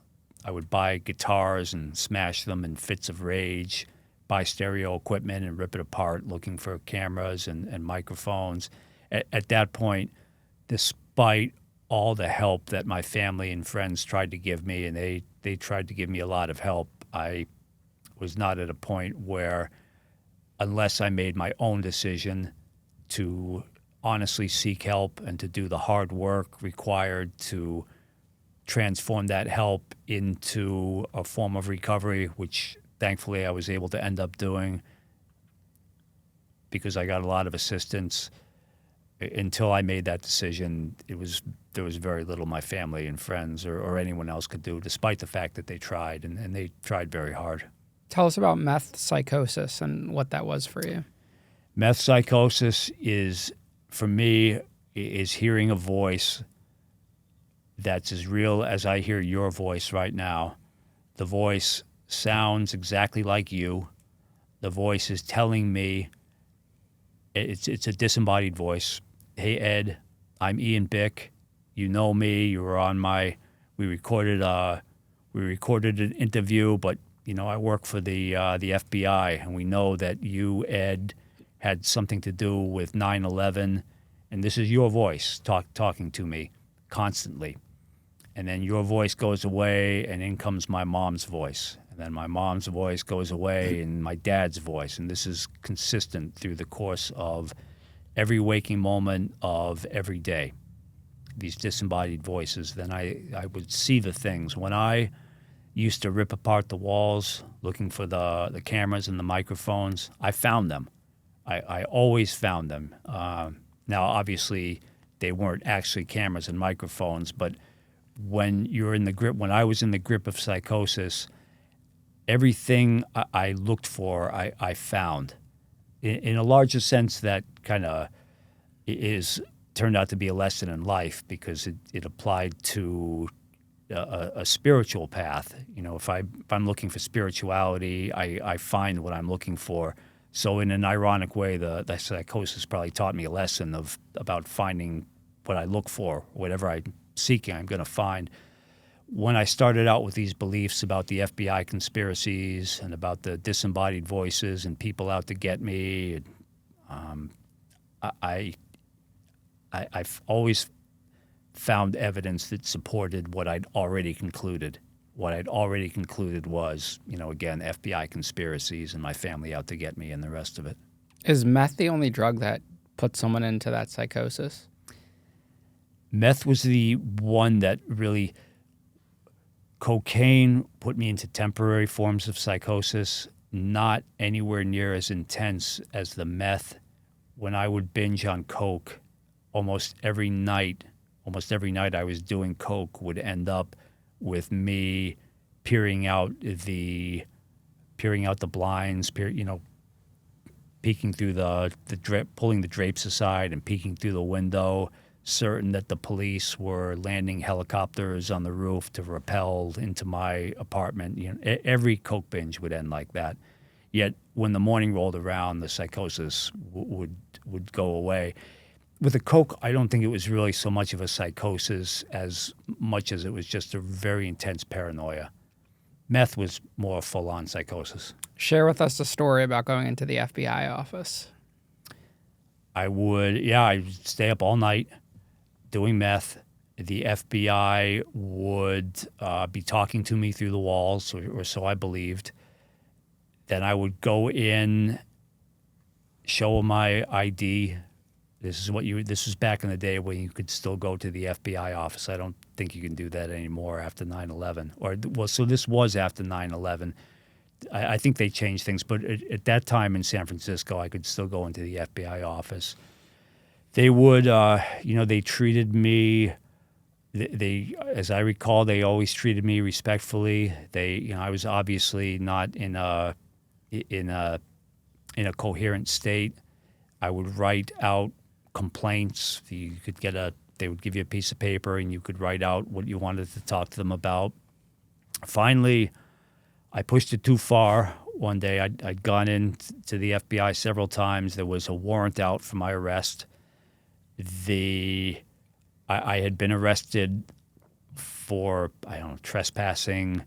I would buy guitars and smash them in fits of rage, buy stereo equipment and rip it apart looking for cameras and microphones. At that point, despite all the help that my family and friends tried to give me, and they tried to give me a lot of help, I was not at a point where, unless I made my own decision to honestly seek help and to do the hard work required to transform that help into a form of recovery, which thankfully I was able to end up doing because I got a lot of assistance. Until I made that decision, there was very little my family and friends or anyone else could do, despite the fact that they tried, and they tried very hard. Tell us about meth psychosis and what that was for you. Meth psychosis is, for me, is hearing a voice that's as real as I hear your voice right now. The voice sounds exactly like you. The voice is telling me, it's a disembodied voice. Hey, Ed, I'm Ian Bick. You know me. You were on we recorded an interview, but I work for the FBI, and we know that you, Ed, had something to do with 9/11, and this is your voice talking to me constantly. And then your voice goes away, and in comes my mom's voice. And then my mom's voice goes away, and my dad's voice. And this is consistent through the course of every waking moment of every day. These disembodied voices. Then I would see the things. When I used to rip apart the walls looking for the cameras and the microphones, I found them. I always found them. Now, obviously, they weren't actually cameras and microphones, but when I was in the grip of psychosis, everything I looked for, I found. In a larger sense, that kind of turned out to be a lesson in life, because it applied to a spiritual path. If I'm looking for spirituality, I find what I'm looking for. So in an ironic way, the psychosis probably taught me a lesson about finding what I look for. Whatever I'm seeking, I'm going to find. When I started out with these beliefs about the FBI conspiracies and about the disembodied voices and people out to get me, I've always found evidence that supported what I'd already concluded. What I'd already concluded was, again, FBI conspiracies and my family out to get me and the rest of it. Is meth the only drug that puts someone into that psychosis? Meth was the one that really... Cocaine put me into temporary forms of psychosis, not anywhere near as intense as the meth. When I would binge on coke, almost every night I was doing coke would end up with me peering out the blinds, peeking through pulling the drapes aside and peeking through the window, certain that the police were landing helicopters on the roof to rappel into my apartment. Every coke binge would end like that. Yet when the morning rolled around, the psychosis would go away. With the coke, I don't think it was really so much of a psychosis as much as it was just a very intense paranoia. Meth was more full-on psychosis. Share with us the story about going into the FBI office. I'd stay up all night doing meth. The FBI would be talking to me through the walls, or so I believed. Then I would go in, show them my ID. This was back in the day when you could still go to the FBI office. I don't think you can do that anymore after 9/11. So this was after 9/11. I think they changed things, but at that time in San Francisco, I could still go into the FBI office. They would, they treated me. They, as I recall, they always treated me respectfully. I was obviously not in a coherent state. I would write out complaints. They would give you a piece of paper and you could write out what you wanted to talk to them about. Finally, I pushed it too far. One day I'd gone in to the FBI several times. There was a warrant out for my arrest. I had been arrested for, trespassing.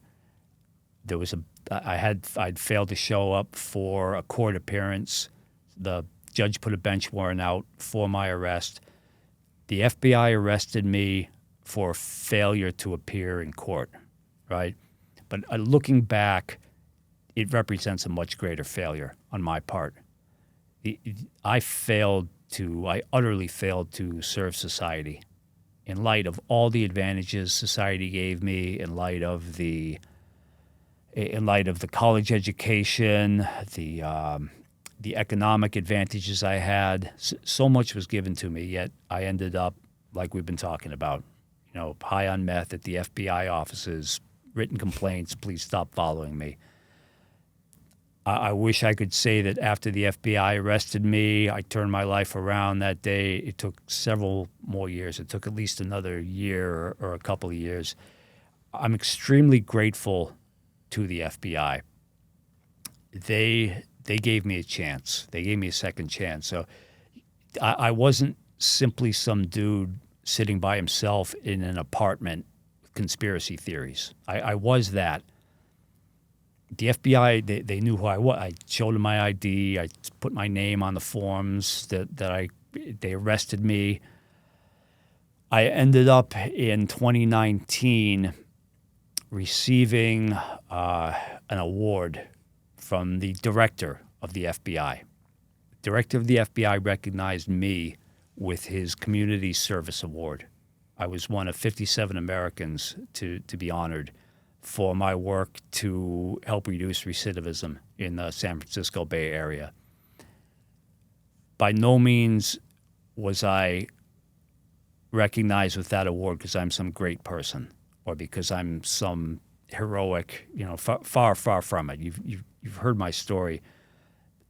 I'd failed to show up for a court appearance. The judge put a bench warrant out for my arrest. The FBI arrested me for failure to appear in court, right? But looking back, it represents a much greater failure on my part. I utterly failed to serve society in light of all the advantages society gave me, in light of the college education, the economic advantages I had. So much was given to me, yet I ended up, like we've been talking about, high on meth at the FBI offices, written complaints, please stop following me. I wish I could say that after the FBI arrested me, I turned my life around that day. It took several more years. It took at least another year or a couple of years. I'm extremely grateful to the FBI. They gave me a chance. They gave me a second chance. So I wasn't simply some dude sitting by himself in an apartment with conspiracy theories. I was that. The FBI, they knew who I was. I showed them my ID. I put my name on the forms they arrested me. I ended up in 2019 receiving an award from the director of the FBI. The director of the FBI recognized me with his Community Service Award. I was one of 57 Americans to be honored for my work to help reduce recidivism in the San Francisco Bay Area. By no means was I recognized with that award because I'm some great person or because I'm some heroic, far from it. You've heard my story.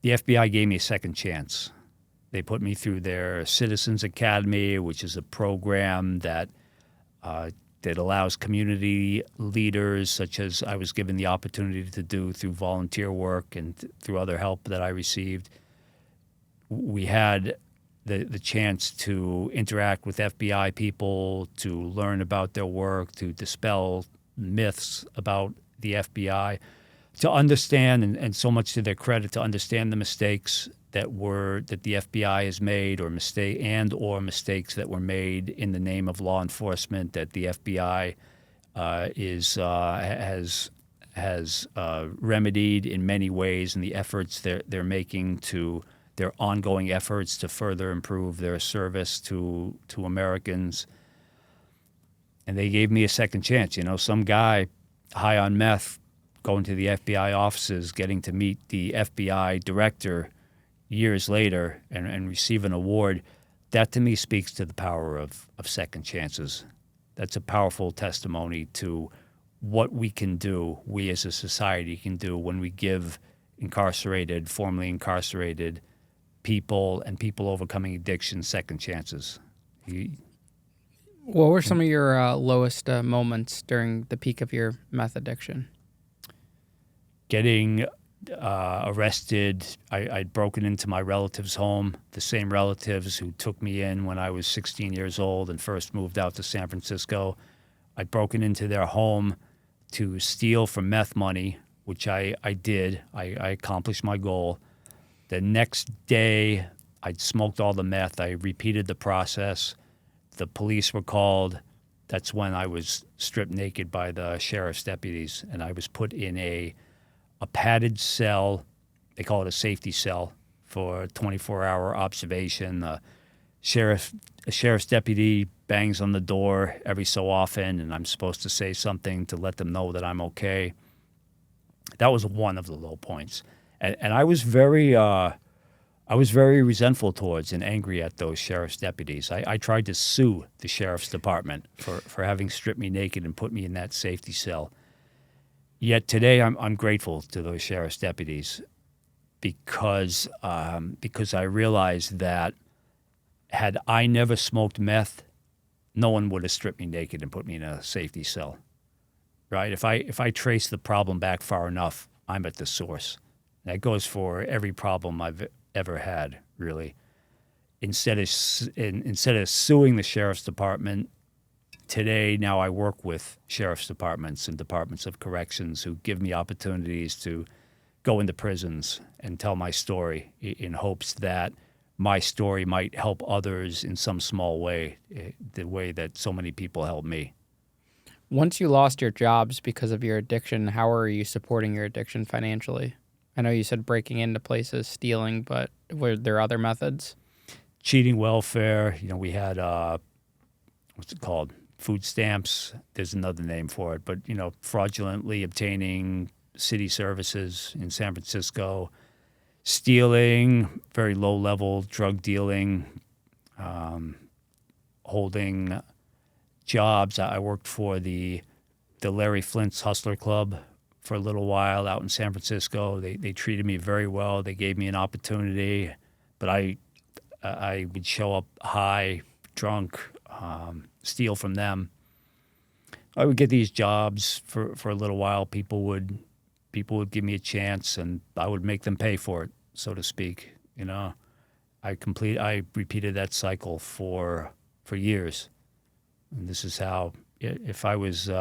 The FBI gave me a second chance. They put me through their Citizens Academy, which is a program that allows community leaders, such as I was given the opportunity to do through volunteer work and through other help that I received. We had the chance to interact with FBI people, to learn about their work, to dispel myths about the FBI, to understand, and so much to their credit, to understand the mistakes that the FBI has made, or mistakes that were made in the name of law enforcement, that the FBI has remedied in many ways, and the efforts they're making to their ongoing efforts to further improve their service to Americans. And they gave me a second chance. Some guy high on meth going to the FBI offices, getting to meet the FBI director years later and receive an award, that to me speaks to the power of second chances. That's a powerful testimony to what we can do, we as a society can do when we give formerly incarcerated people and people overcoming addiction second chances. What were some of your lowest moments during the peak of your meth addiction? Getting arrested. I'd broken into my relative's home, the same relatives who took me in when I was 16 years old and first moved out to San Francisco. I'd broken into their home to steal for meth money, which I did. I accomplished my goal. The next day, I'd smoked all the meth. I repeated the process. The police were called. That's when I was stripped naked by the sheriff's deputies, and I was put in a padded cell. They call it a safety cell for 24-hour observation. A sheriff's deputy bangs on the door every so often, and I'm supposed to say something to let them know that I'm okay. That was one of the low points, and I was very resentful towards and angry at those sheriff's deputies. I tried to sue the sheriff's department for having stripped me naked and put me in that safety cell. Yet today, I'm grateful to those sheriff's deputies because I realized that had I never smoked meth, no one would have stripped me naked and put me in a safety cell, right? If I trace the problem back far enough, I'm at the source. That goes for every problem I've ever had, really. Instead of suing the sheriff's department, today, now I work with sheriff's departments and departments of corrections who give me opportunities to go into prisons and tell my story in hopes that my story might help others in some small way, the way that so many people helped me. Once you lost your jobs because of your addiction, how are you supporting your addiction financially? I know you said breaking into places, stealing, but were there other methods? Cheating welfare. We had, what's it called? Food stamps. There's another name for it, but fraudulently obtaining city services in San Francisco, stealing, very low-level drug dealing, holding jobs. I worked for the Larry Flint's Hustler Club for a little while out in San Francisco. They treated me very well. They gave me an opportunity, but I would show up high, drunk, steal from them. I would get these jobs for a little while. People would give me a chance, and I would make them pay for it, so to speak. You know, I repeated that cycle for years, and this is how. If I was,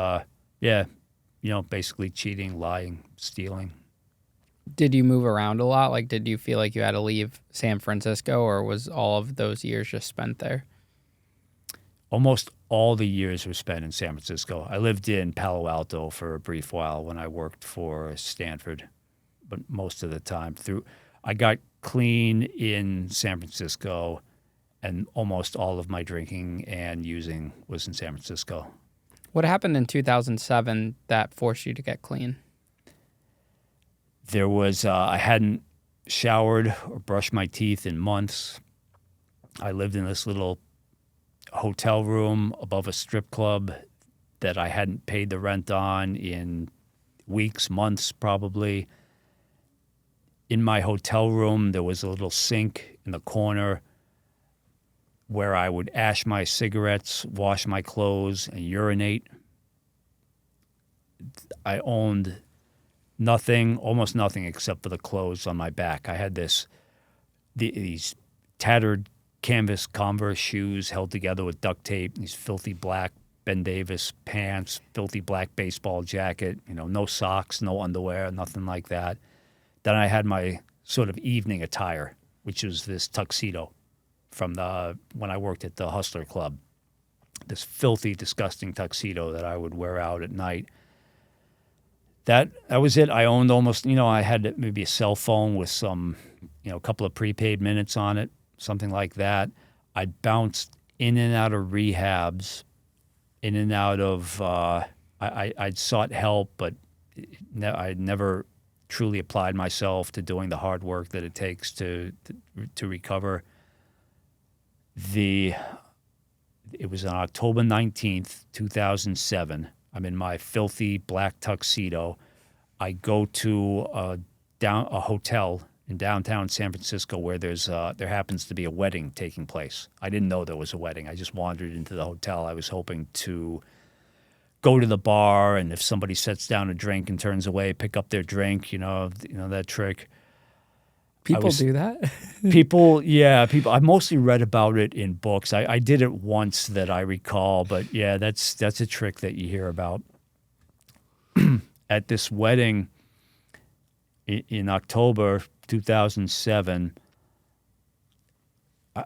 basically cheating, lying, stealing. Did you move around a lot? Like, did you feel like you had to leave San Francisco, or was all of those years just spent there? Almost all the years were spent in San Francisco. I lived in Palo Alto for a brief while when I worked for Stanford, but most of the time I got clean in San Francisco, and almost all of my drinking and using was in San Francisco. What happened in 2007 that forced you to get clean? There was, I hadn't showered or brushed my teeth in months. I lived in this little hotel room above a strip club that I hadn't paid the rent on in weeks, months probably. In my hotel room, there was a little sink in the corner where I would ash my cigarettes, wash my clothes, and urinate. I owned nothing, almost nothing, except for the clothes on my back. I had these tattered canvas Converse shoes held together with duct tape, these filthy black Ben Davis pants, filthy black baseball jacket, no socks, no underwear, nothing like that. Then I had my sort of evening attire, which was this tuxedo from when I worked at the Hustler Club. This filthy, disgusting tuxedo that I would wear out at night. That was it. I owned almost, I had maybe a cell phone with some, a couple of prepaid minutes on it, something like that. I bounced in and out of rehabs, in and out of, I'd sought help, but I'd never truly applied myself to doing the hard work that it takes to recover. It was on October 19th, 2007. I'm in my filthy black tuxedo. I go to a hotel in downtown San Francisco where there happens to be a wedding taking place. I didn't know there was a wedding. I just wandered into the hotel. I was hoping to go to the bar, and if somebody sets down a drink and turns away, pick up their drink, that trick. People do that? People. I mostly read about it in books. I did it once that I recall, but yeah, that's a trick that you hear about. At this wedding in October 2007,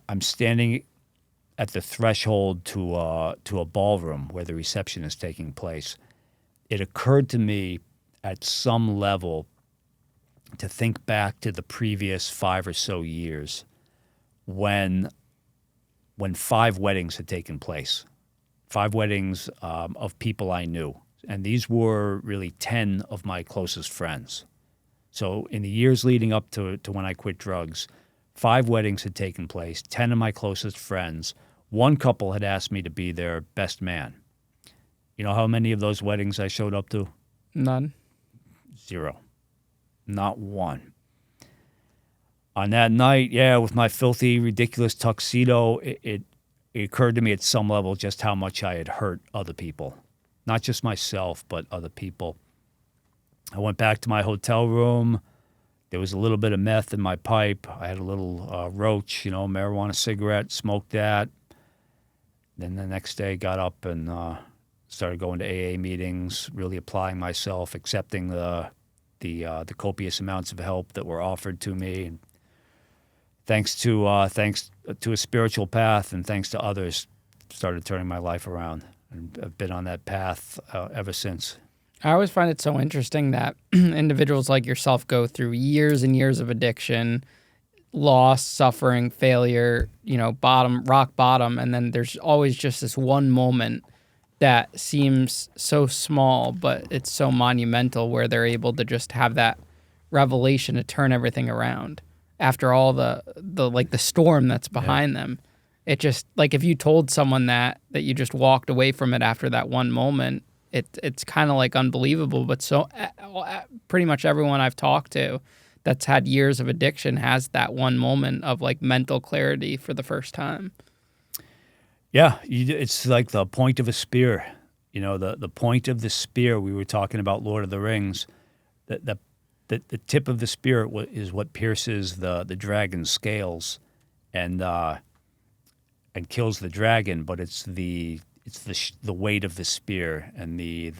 I'm standing at the threshold to a ballroom where the reception is taking place. It occurred to me at some level to think back to the previous 5 or so years when 5 weddings had taken place, 5 weddings of people I knew. And these were really 10 of my closest friends. So in the years leading up to when I quit drugs, 5 weddings had taken place, 10 of my closest friends. One couple had asked me to be their best man. You know how many of those weddings I showed up to? None. 0. Not one. On that night, with my filthy, ridiculous tuxedo, it occurred to me at some level just how much I had hurt other people. Not just myself, but other people. I went back to my hotel room. There was a little bit of meth in my pipe. I had a little roach, marijuana cigarette, smoked that. Then the next day got up and started going to AA meetings, really applying myself, accepting the copious amounts of help that were offered to me. And thanks to a spiritual path and thanks to others, started turning my life around. And I've been on that path ever since. I always find it so interesting that individuals like yourself go through years and years of addiction, loss, suffering, failure, rock bottom, and then there's always just this one moment that seems so small, but it's so monumental where they're able to just have that revelation to turn everything around after all the storm that's behind them. It just, like, if you told someone that you just walked away from it after that one moment, It's kind of like unbelievable, but pretty much everyone I've talked to that's had years of addiction has that one moment of like mental clarity for the first time. Yeah, it's like the point of a spear. The point of the spear. We were talking about Lord of the Rings. The tip of the spear is what pierces the dragon's scales, and kills the dragon. But it's the weight of the spear and the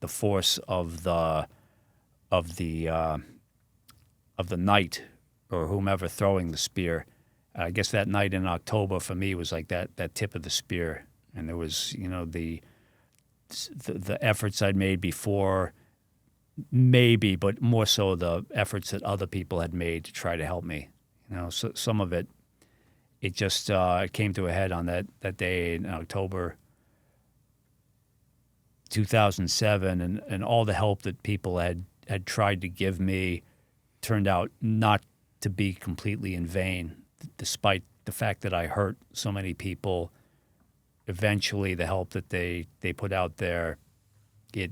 force of the knight or whomever throwing the spear. I guess that night in October for me was like that tip of the spear, and there was the efforts I'd made before, maybe, but more so the efforts that other people had made to try to help me. So some of it just came to a head on that day in October 2007, and all the help that people had tried to give me turned out not to be completely in vain, despite the fact that I hurt so many people. Eventually, the help that they put out there, it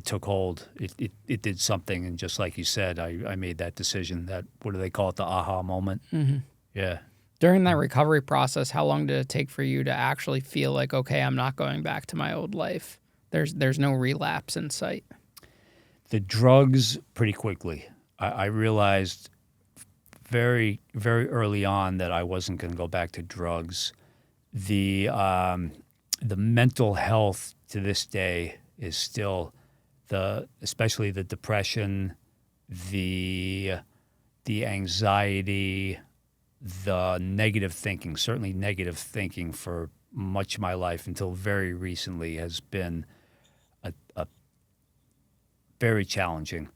took hold. It did something, and just like you said, I made that decision. That, what do they call it? The aha moment. Mm-hmm. Yeah. During that recovery process, how long did it take for you to actually feel like, okay, I'm not going back to my old life? There's no relapse in sight. The drugs, pretty quickly. I realized very, very early on that I wasn't going to go back to drugs. The mental health to this day is still especially the depression, the anxiety, the negative thinking. Certainly, negative thinking for much of my life until very recently has been a very challenging.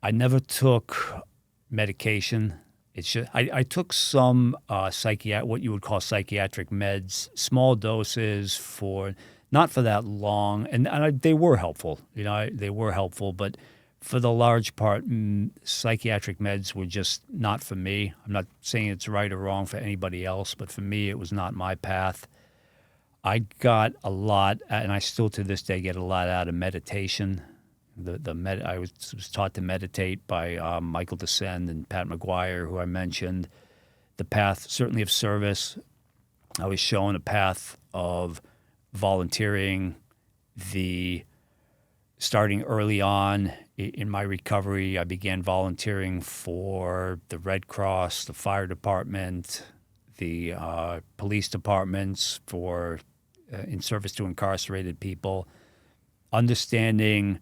I never took medication. It's just, I took some what you would call psychiatric meds, small doses not for that long, and they were helpful. They were helpful, but for the large part, psychiatric meds were just not for me. I'm not saying it's right or wrong for anybody else, but for me, it was not my path. I got a lot, and I still to this day get a lot out of meditation. I was taught to meditate by Michael Descend and Pat McGuire, who I mentioned. The path, certainly, of service. I was shown a path of volunteering. Starting early on in my recovery, I began volunteering for the Red Cross, the fire department, the police departments in service to incarcerated people, understanding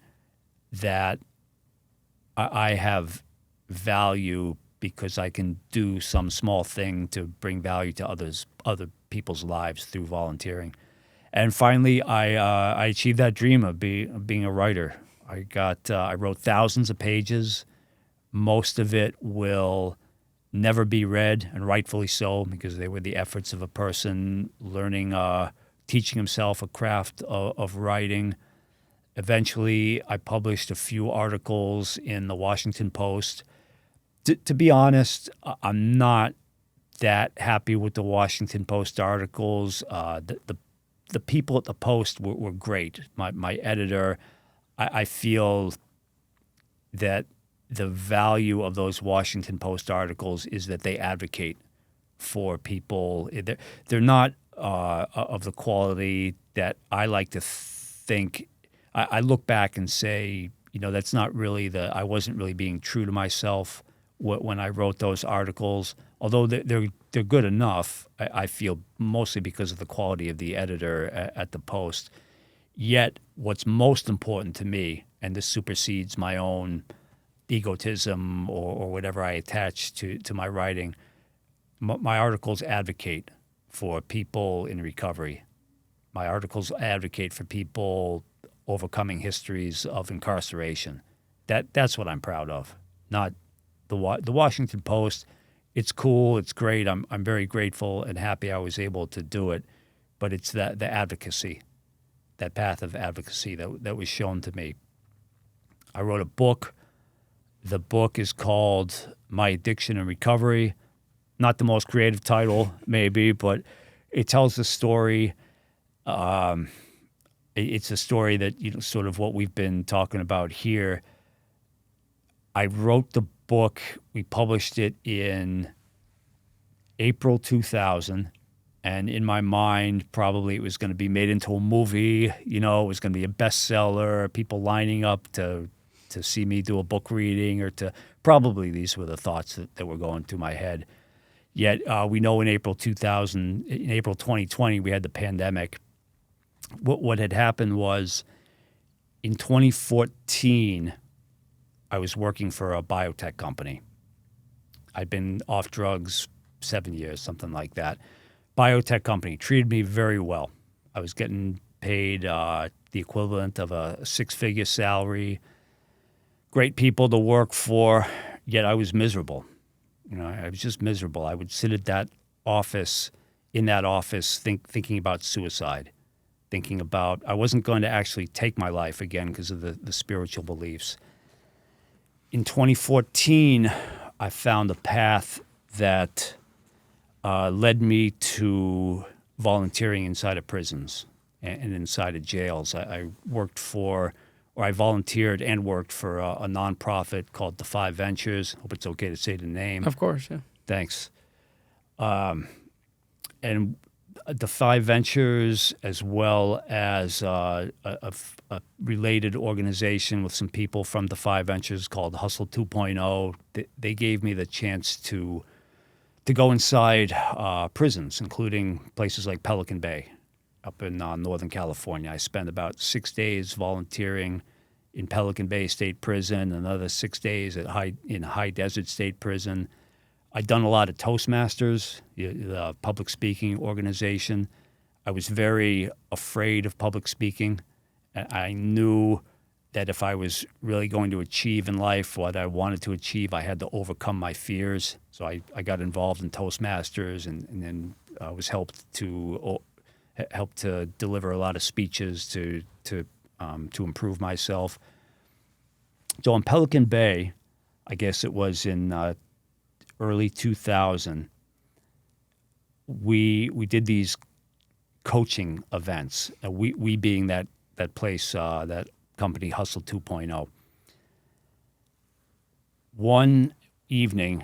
that I have value because I can do some small thing to bring value to other people's lives through volunteering. And finally, I achieved that dream of being a writer. I wrote thousands of pages. Most of it will never be read, and rightfully so, because they were the efforts of a person learning, teaching himself a craft of writing. Eventually, I published a few articles in the Washington Post. To be honest, I'm not that happy with the Washington Post articles. The people at the Post were great. My editor, I feel that the value of those Washington Post articles is that they advocate for people. They're not of the quality that I like to think. I look back and say, that's not really I wasn't really being true to myself when I wrote those articles. Although they're good enough, I feel, mostly because of the quality of the editor at the Post. Yet, what's most important to me, and this supersedes my own egotism or whatever I attach to my writing, my articles advocate for people in recovery. My articles advocate for people overcoming histories of incarceration. That's what I'm proud of, not the Washington Post. It's cool, it's great. I'm very grateful and happy I was able to do it, but it's the advocacy, that path of advocacy that was shown to me. I wrote a book. The book is called My Addiction and Recovery. Not the most creative title, maybe, but it tells the story It's a story that, sort of what we've been talking about here. I wrote the book. We published it in April 2000. And in my mind, probably it was going to be made into a movie. It was going to be a bestseller, people lining up to see me do a book reading probably these were the thoughts that were going through my head. Yet we know in April 2020, we had the pandemic. What had happened was in 2014, I was working for a biotech company. I'd been off drugs 7 years, something like that. Biotech company treated me very well. I was getting paid the equivalent of a six-figure salary. Great people to work for, yet I was miserable. I was just miserable. I would sit at that office, thinking about suicide. Thinking about I wasn't going to actually take my life again because of the spiritual beliefs. In 2014, I found a path that led me to volunteering inside of prisons and inside of jails. I volunteered and worked for a nonprofit called The Five Ventures. Hope it's okay to say the name. Of course, yeah. Thanks. And The Five Ventures, as well as a related organization with some people from The Five Ventures called Hustle 2.0, they gave me the chance to go inside prisons, including places like Pelican Bay up in Northern California. I spent about 6 days volunteering in Pelican Bay State Prison, another 6 days in High Desert State Prison. I'd done a lot of Toastmasters, the public speaking organization. I was very afraid of public speaking. I knew that if I was really going to achieve in life what I wanted to achieve, I had to overcome my fears. So I got involved in Toastmasters and then was helped to deliver a lot of speeches to improve myself. So in Pelican Bay, I guess it was in early 2000, we did these coaching events. We being that place, that company Hustle 2.0. One evening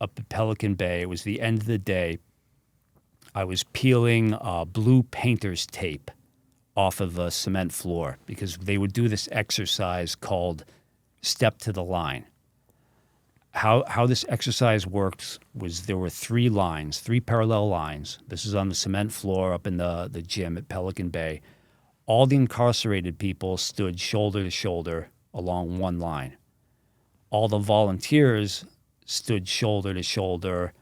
up at Pelican Bay, it was the end of the day, I was peeling blue painter's tape off of a cement floor because they would do this exercise called Step to the Line. How this exercise worked was there were three parallel lines. This is on the cement floor up in the gym at Pelican Bay. All the incarcerated people stood shoulder to shoulder along one line. All the volunteers stood shoulder to shoulder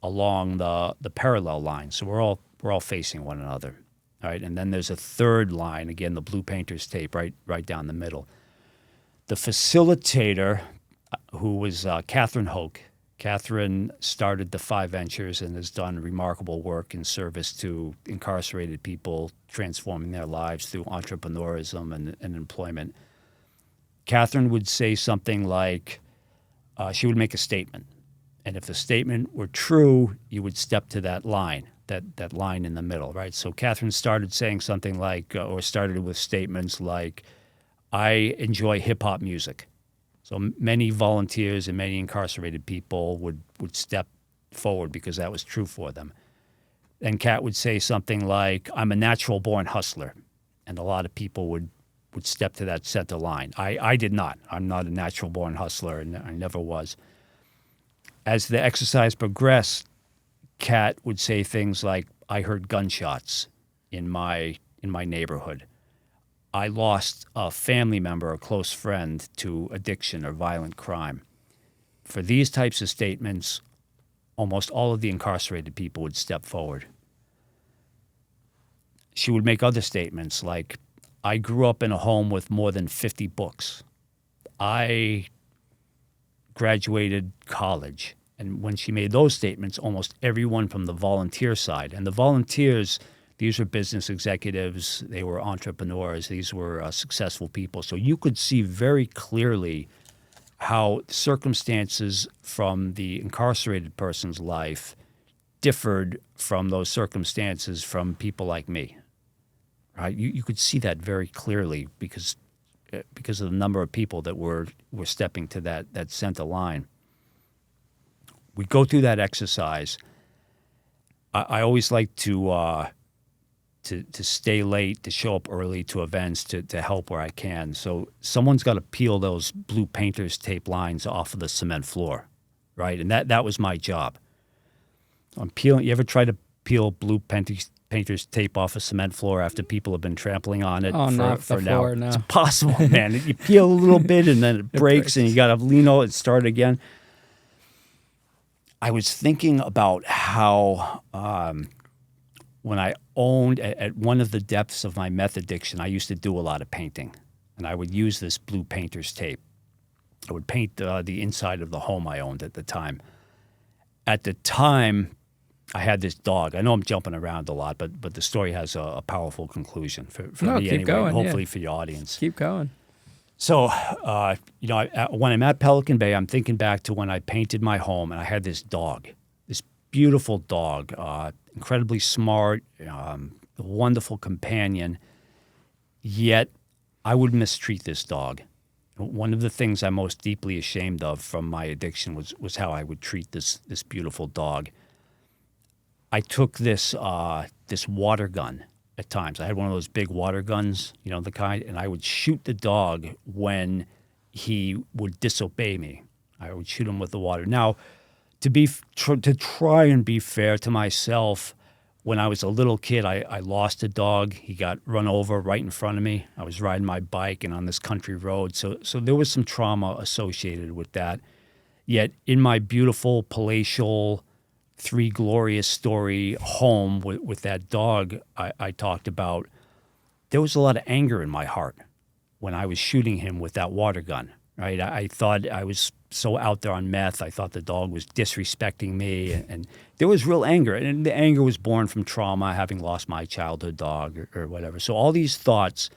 along the parallel line. So we're all facing one another. All right, and then there's a third line, again, the blue painter's tape right down the middle. The facilitator, who was Catherine Hoke. Catherine started the Five Ventures and has done remarkable work in service to incarcerated people, transforming their lives through entrepreneurism and employment. Catherine would say something like, she would make a statement. And if the statement were true, you would step to that line, that line in the middle, right? So Catherine started saying something like, or started with statements like, I enjoy hip-hop music. So many volunteers and many incarcerated people would step forward because that was true for them. And Kat would say something like, I'm a natural-born hustler. And a lot of people would step to that center line. I did not. I'm not a natural-born hustler, and I never was. As the exercise progressed, Kat would say things like, I heard gunshots in my neighborhood. I lost a family member, a close friend, to addiction or violent crime. For these types of statements, almost all of the incarcerated people would step forward. She would make other statements like, I grew up in a home with more than 50 books. I graduated college. And when she made those statements, almost everyone from the volunteer side, and the volunteers, these were business executives, they were entrepreneurs, these were successful people. So you could see very clearly how circumstances from the incarcerated person's life differed from those circumstances from people like me, right? You could see that very clearly because of the number of people that were stepping to that center line. We go through that exercise. I always like to stay late, to show up early to events, to help where I can. So someone's got to peel those blue painter's tape lines off of the cement floor, right? And that was my job. I'm peeling. You ever try to peel blue painter's tape off a cement floor after people have been trampling on it for now? Floor, no. It's impossible, man. You peel a little bit and then it breaks and you got to lean over and start again. I was thinking about how when I owned at one of the depths of my meth addiction, I used to do a lot of painting, and I would use this blue painter's tape. I would paint the inside of the home I owned at the time. At the time, I had this dog. I know I'm jumping around a lot, but the story has a powerful conclusion for me keep anyway, going, hopefully for your audience. Keep going. So, when I'm at Pelican Bay, I'm thinking back to when I painted my home, and I had this dog, this beautiful dog, incredibly smart, a wonderful companion. Yet, I would mistreat this dog. One of the things I'm most deeply ashamed of from my addiction was how I would treat this beautiful dog. I took this water gun at times. I had one of those big water guns, the kind, and I would shoot the dog when he would disobey me. I would shoot him with the water. Now, to try and be fair to myself, when I was a little kid, I lost a dog. He got run over right in front of me. I was riding my bike and on this country road, so there was some trauma associated with that. Yet in my beautiful palatial, three glorious story home with that dog I talked about, there was a lot of anger in my heart when I was shooting him with that water gun, right? I thought I was so out there on meth. I thought the dog was disrespecting me, and there was real anger. And the anger was born from trauma, having lost my childhood dog or whatever. So all these thoughts,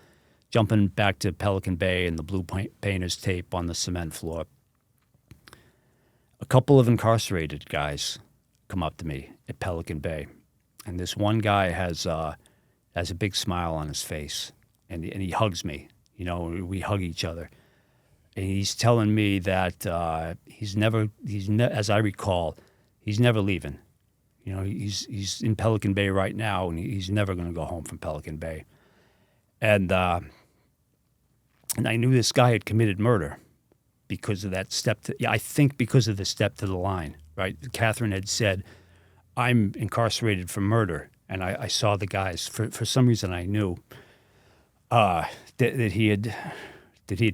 jumping back to Pelican Bay and the blue painter's tape on the cement floor, a couple of incarcerated guys come up to me at Pelican Bay, and this one guy has a big smile on his face, and he hugs me. We hug each other, and he's telling me that he's never, as I recall, he's never leaving. He's in Pelican Bay right now, and he's never going to go home from Pelican Bay. And I knew this guy had committed murder because of that step. I think because of the step to the line. Right, Catherine had said, "I'm incarcerated for murder," and I saw the guys. For some reason, I knew that he had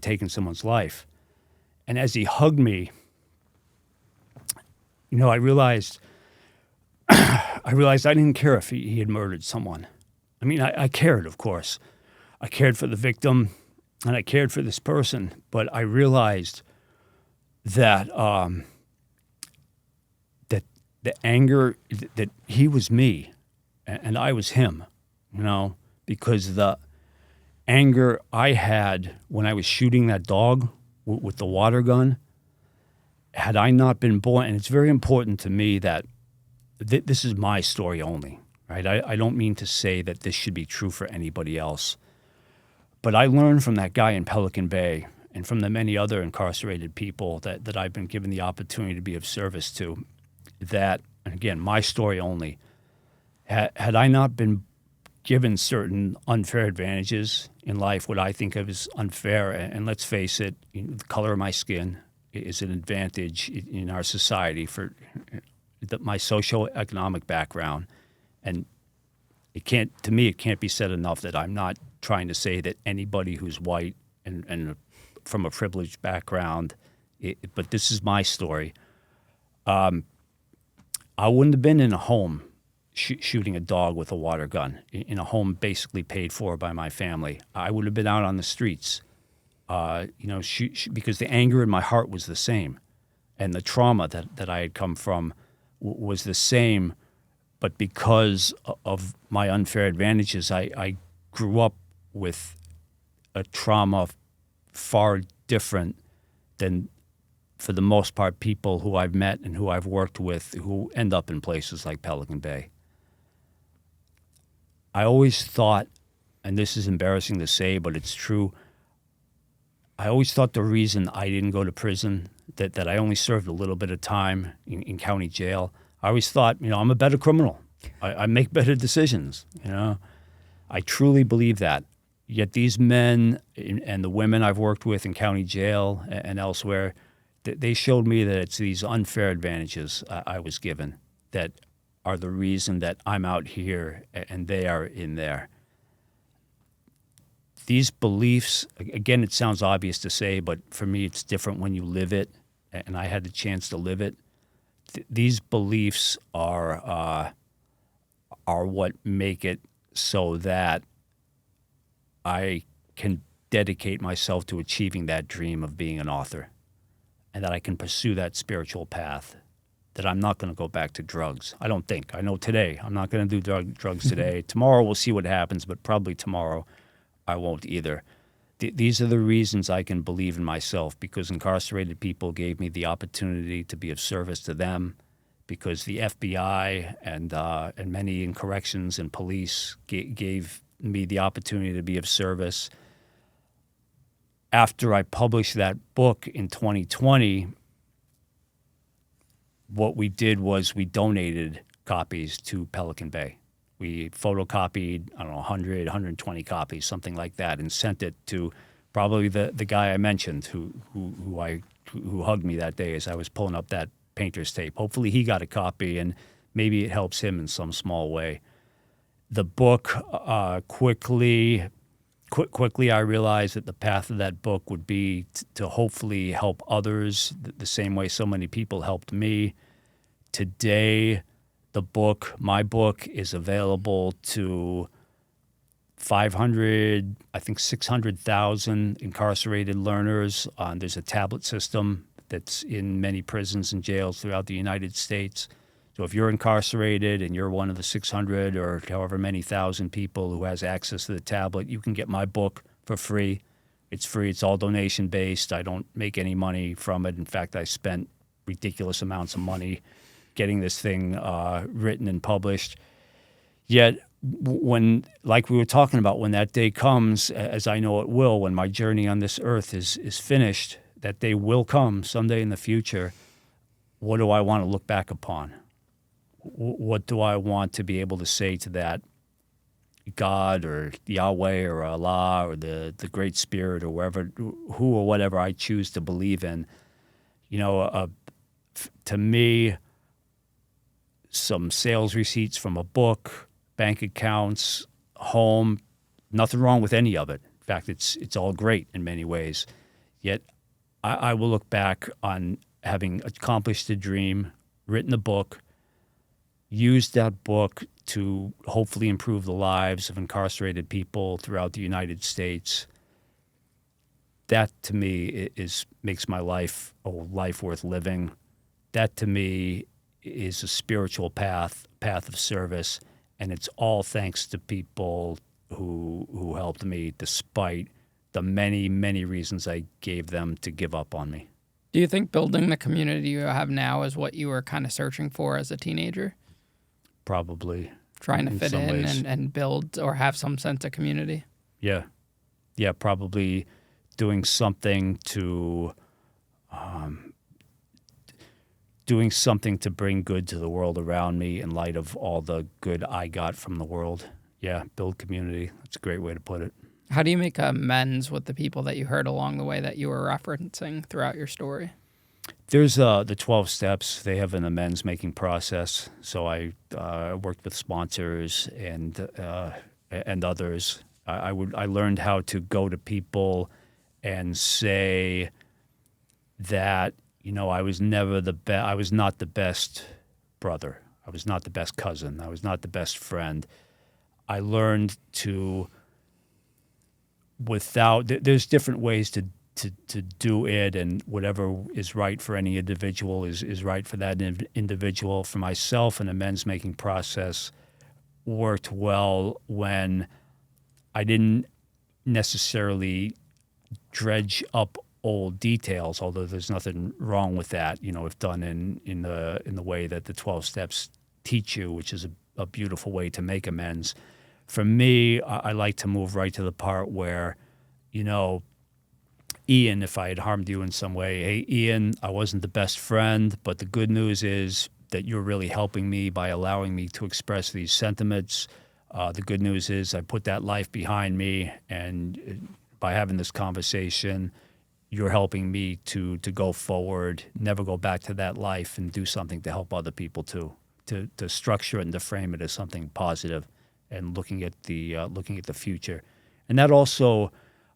taken someone's life. And as he hugged me, I realized I didn't care if he had murdered someone. I mean, I cared, of course. I cared for the victim, and I cared for this person. But I realized that. The anger that he was me and I was him, because the anger I had when I was shooting that dog with the water gun, had I not been born, and it's very important to me that this is my story only, right? I don't mean to say that this should be true for anybody else, but I learned from that guy in Pelican Bay and from the many other incarcerated people that I've been given the opportunity to be of service to, that, and again, my story only, had I not been given certain unfair advantages in life, what I think of as unfair, and let's face it, the color of my skin is an advantage in our society for my socioeconomic background, and it can't be said enough that I'm not trying to say that anybody who's white and from a privileged background, but this is my story. I wouldn't have been in a home shooting a dog with a water gun, in a home basically paid for by my family. I would have been out on the streets, because the anger in my heart was the same, and the trauma that I had come from was the same, but because of my unfair advantages, I grew up with a trauma far different than, for the most part, people who I've met and who I've worked with who end up in places like Pelican Bay. I always thought, and this is embarrassing to say, but it's true. I always thought the reason I didn't go to prison, that I only served a little bit of time in county jail, I always thought, I'm a better criminal. I make better decisions, I truly believe that. Yet these men and the women I've worked with in county jail and elsewhere, they showed me that it's these unfair advantages I was given that are the reason that I'm out here and they are in there. These beliefs, again, it sounds obvious to say, but for me it's different when you live it, and I had the chance to live it. These beliefs are what make it so that I can dedicate myself to achieving that dream of being an author, and that I can pursue that spiritual path, that I'm not going to go back to drugs. I don't think. I know today I'm not going to do drugs today. Tomorrow we'll see what happens, but probably tomorrow I won't either. These are the reasons I can believe in myself, because incarcerated people gave me the opportunity to be of service to them, because the FBI and many in corrections and police gave me the opportunity to be of service. After I published that book in 2020, what we did was we donated copies to Pelican Bay. We photocopied, 100, 120 copies, something like that, and sent it to probably the guy I mentioned who hugged me that day as I was pulling up that painter's tape. Hopefully he got a copy, and maybe it helps him in some small way. The book, quickly I realized that the path of that book would be to hopefully help others the same way so many people helped me. Today, my book is available to 600,000 incarcerated learners. There's a tablet system that's in many prisons and jails throughout the United States. So if you're incarcerated and you're one of the 600 or however many thousand people who has access to the tablet, you can get my book for free. It's free. It's all donation-based. I don't make any money from it. In fact, I spent ridiculous amounts of money getting this thing written and published. Yet, like we were talking about, when that day comes, as I know it will, when my journey on this earth is finished, that day will come someday in the future. What do I want to look back upon? What do I want to be able to say to that God or Yahweh or Allah or the Great Spirit or who or whatever I choose to believe in? To me, some sales receipts from a book, bank accounts, home, nothing wrong with any of it. In fact, it's all great in many ways. Yet I will look back on having accomplished a dream, written a book, used that book to hopefully improve the lives of incarcerated people throughout the United States. That to me makes my life a life worth living. That to me is a spiritual path of service, and it's all thanks to people who helped me despite the many, many reasons I gave them to give up on me. Do you think building the community you have now is what you were kind of searching for as a teenager? Probably. Trying to fit in and build or have some sense of community? Yeah, probably doing something to bring good to the world around me in light of all the good I got from the world. Yeah, build community. That's a great way to put it. How do you make amends with the people that you hurt along the way that you were referencing throughout your story? There's the 12 steps. They have an amends-making process. So I worked with sponsors and others. I learned how to go to people and say that I was never I was not the best brother. I was not the best cousin. I was not the best friend. I learned to there's different ways to do it, and whatever is right for any individual is right for that individual. For myself, an amends-making process worked well when I didn't necessarily dredge up old details, although there's nothing wrong with that, if done in the way that the 12 steps teach you, which is a beautiful way to make amends. for me, I like to move right to the part where, Ian, if I had harmed you in some way, hey, Ian, I wasn't the best friend, but the good news is that you're really helping me by allowing me to express these sentiments. The good news is I put that life behind me, and by having this conversation, you're helping me to go forward, never go back to that life, and do something to help other people too, to structure it and to frame it as something positive, and looking at the future. And that also,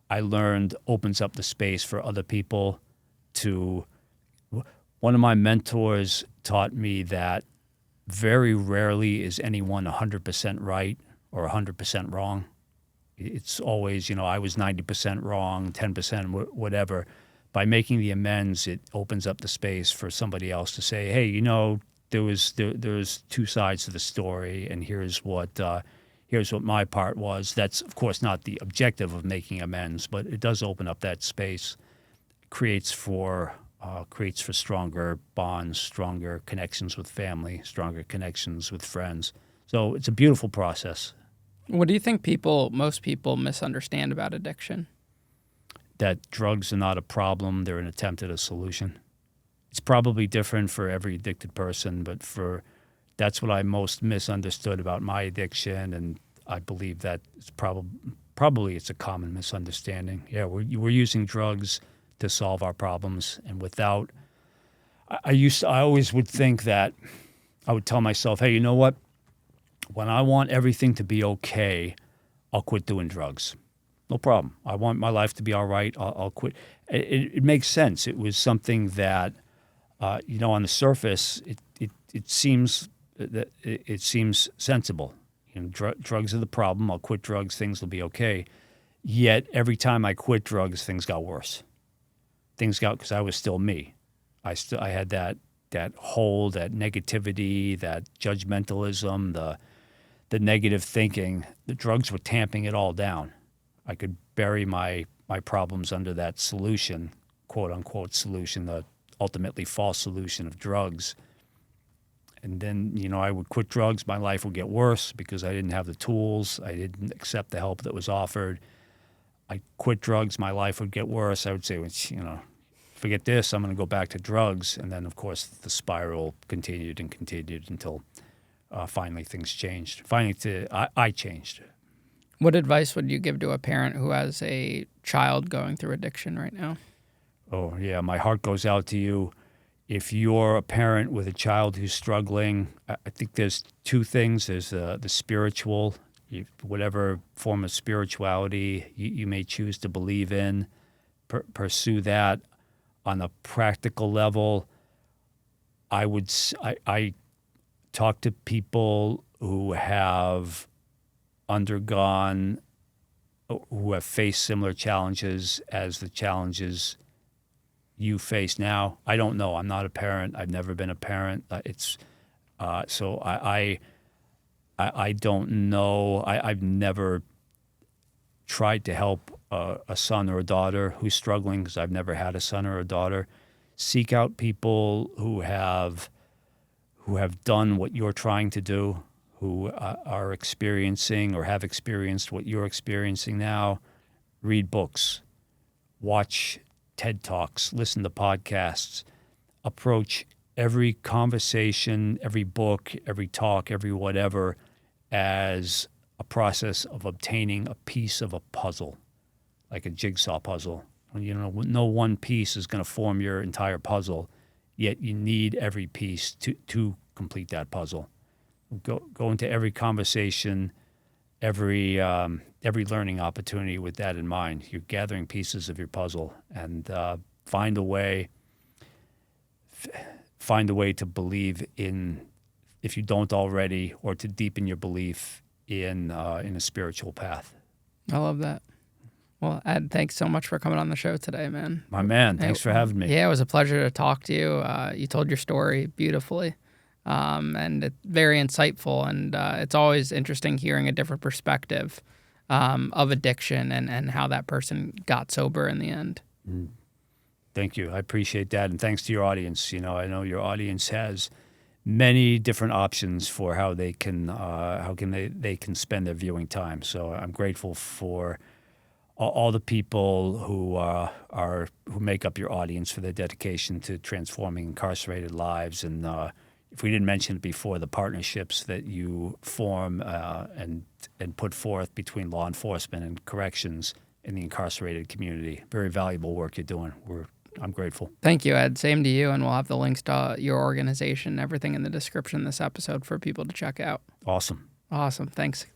I learned, opens up the space for other people to. One of my mentors taught me that very rarely is anyone 100% right or 100% wrong. It's always, I was 90% wrong, 10% whatever. By making the amends, it opens up the space for somebody else to say, hey, there's two sides to the story, and here's what my part was. That's, of course, not the objective of making amends, but it does open up that space, creates for stronger bonds, stronger connections with family, stronger connections with friends. So it's a beautiful process. What do you think most people misunderstand about addiction? That drugs are not a problem, they're an attempt at a solution. It's probably different for every addicted person, but that's what I most misunderstood about my addiction, and I believe that it's probably it's a common misunderstanding. Yeah, we're using drugs to solve our problems, and without, I always would think that I would tell myself, hey, you know what? When I want everything to be okay, I'll quit doing drugs. No problem. I want my life to be all right. I'll quit. It makes sense. It was something that, on the surface, it seems sensible. Drugs are the problem. I'll quit drugs. Things will be okay. Yet every time I quit drugs, things got worse. Because I was still me. I had that hold, that negativity, that judgmentalism, the negative thinking. The drugs were tamping it all down. I could bury my problems under that solution, quote unquote solution, the ultimately false solution of drugs. And then, I would quit drugs. My life would get worse because I didn't have the tools. I didn't accept the help that was offered. I quit drugs. My life would get worse. I would say, forget this. I'm going to go back to drugs. And then, of course, the spiral continued until finally things changed. I changed. What advice would you give to a parent who has a child going through addiction right now? Oh, yeah. My heart goes out to you. If you're a parent with a child who's struggling, I think there's two things. There's the spiritual, whatever form of spirituality you may choose to believe in, pursue that. On a practical level, I talk to people who have who have faced similar challenges as the challenges you face now. I don't know. I'm not a parent. I've never been a parent. So I don't know. I've never tried to help a son or a daughter who's struggling because I've never had a son or a daughter. Seek out people who have done what you're trying to do, who are experiencing or have experienced what you're experiencing now. Read books, watch TED Talks, listen to podcasts, approach every conversation, every book, every talk, every whatever as a process of obtaining a piece of a puzzle, like a jigsaw puzzle. No one piece is going to form your entire puzzle, yet you need every piece to complete that puzzle. Go into every conversation, every learning opportunity with that in mind. You're gathering pieces of your puzzle, and find a way to believe in, if you don't already, or to deepen your belief in a spiritual path. I love that. Well, Ed, thanks so much for coming on the show today, man. My man, thanks for having me. Yeah, it was a pleasure to talk to you. You told your story beautifully, and it's very insightful, and it's always interesting hearing a different perspective of addiction and how that person got sober in the end. Thank you. I appreciate that, and thanks to your audience. I know your audience has many different options for how they can they can spend their viewing time. So I'm grateful for all the people who make up your audience for their dedication to transforming incarcerated lives. And if we didn't mention it before, the partnerships that you form and put forth between law enforcement and corrections in the incarcerated community. Very valuable work you're doing. I'm grateful. Thank you, Ed. Same to you, and we'll have the links to your organization and everything in the description of this episode for people to check out. Awesome. Awesome. Thanks.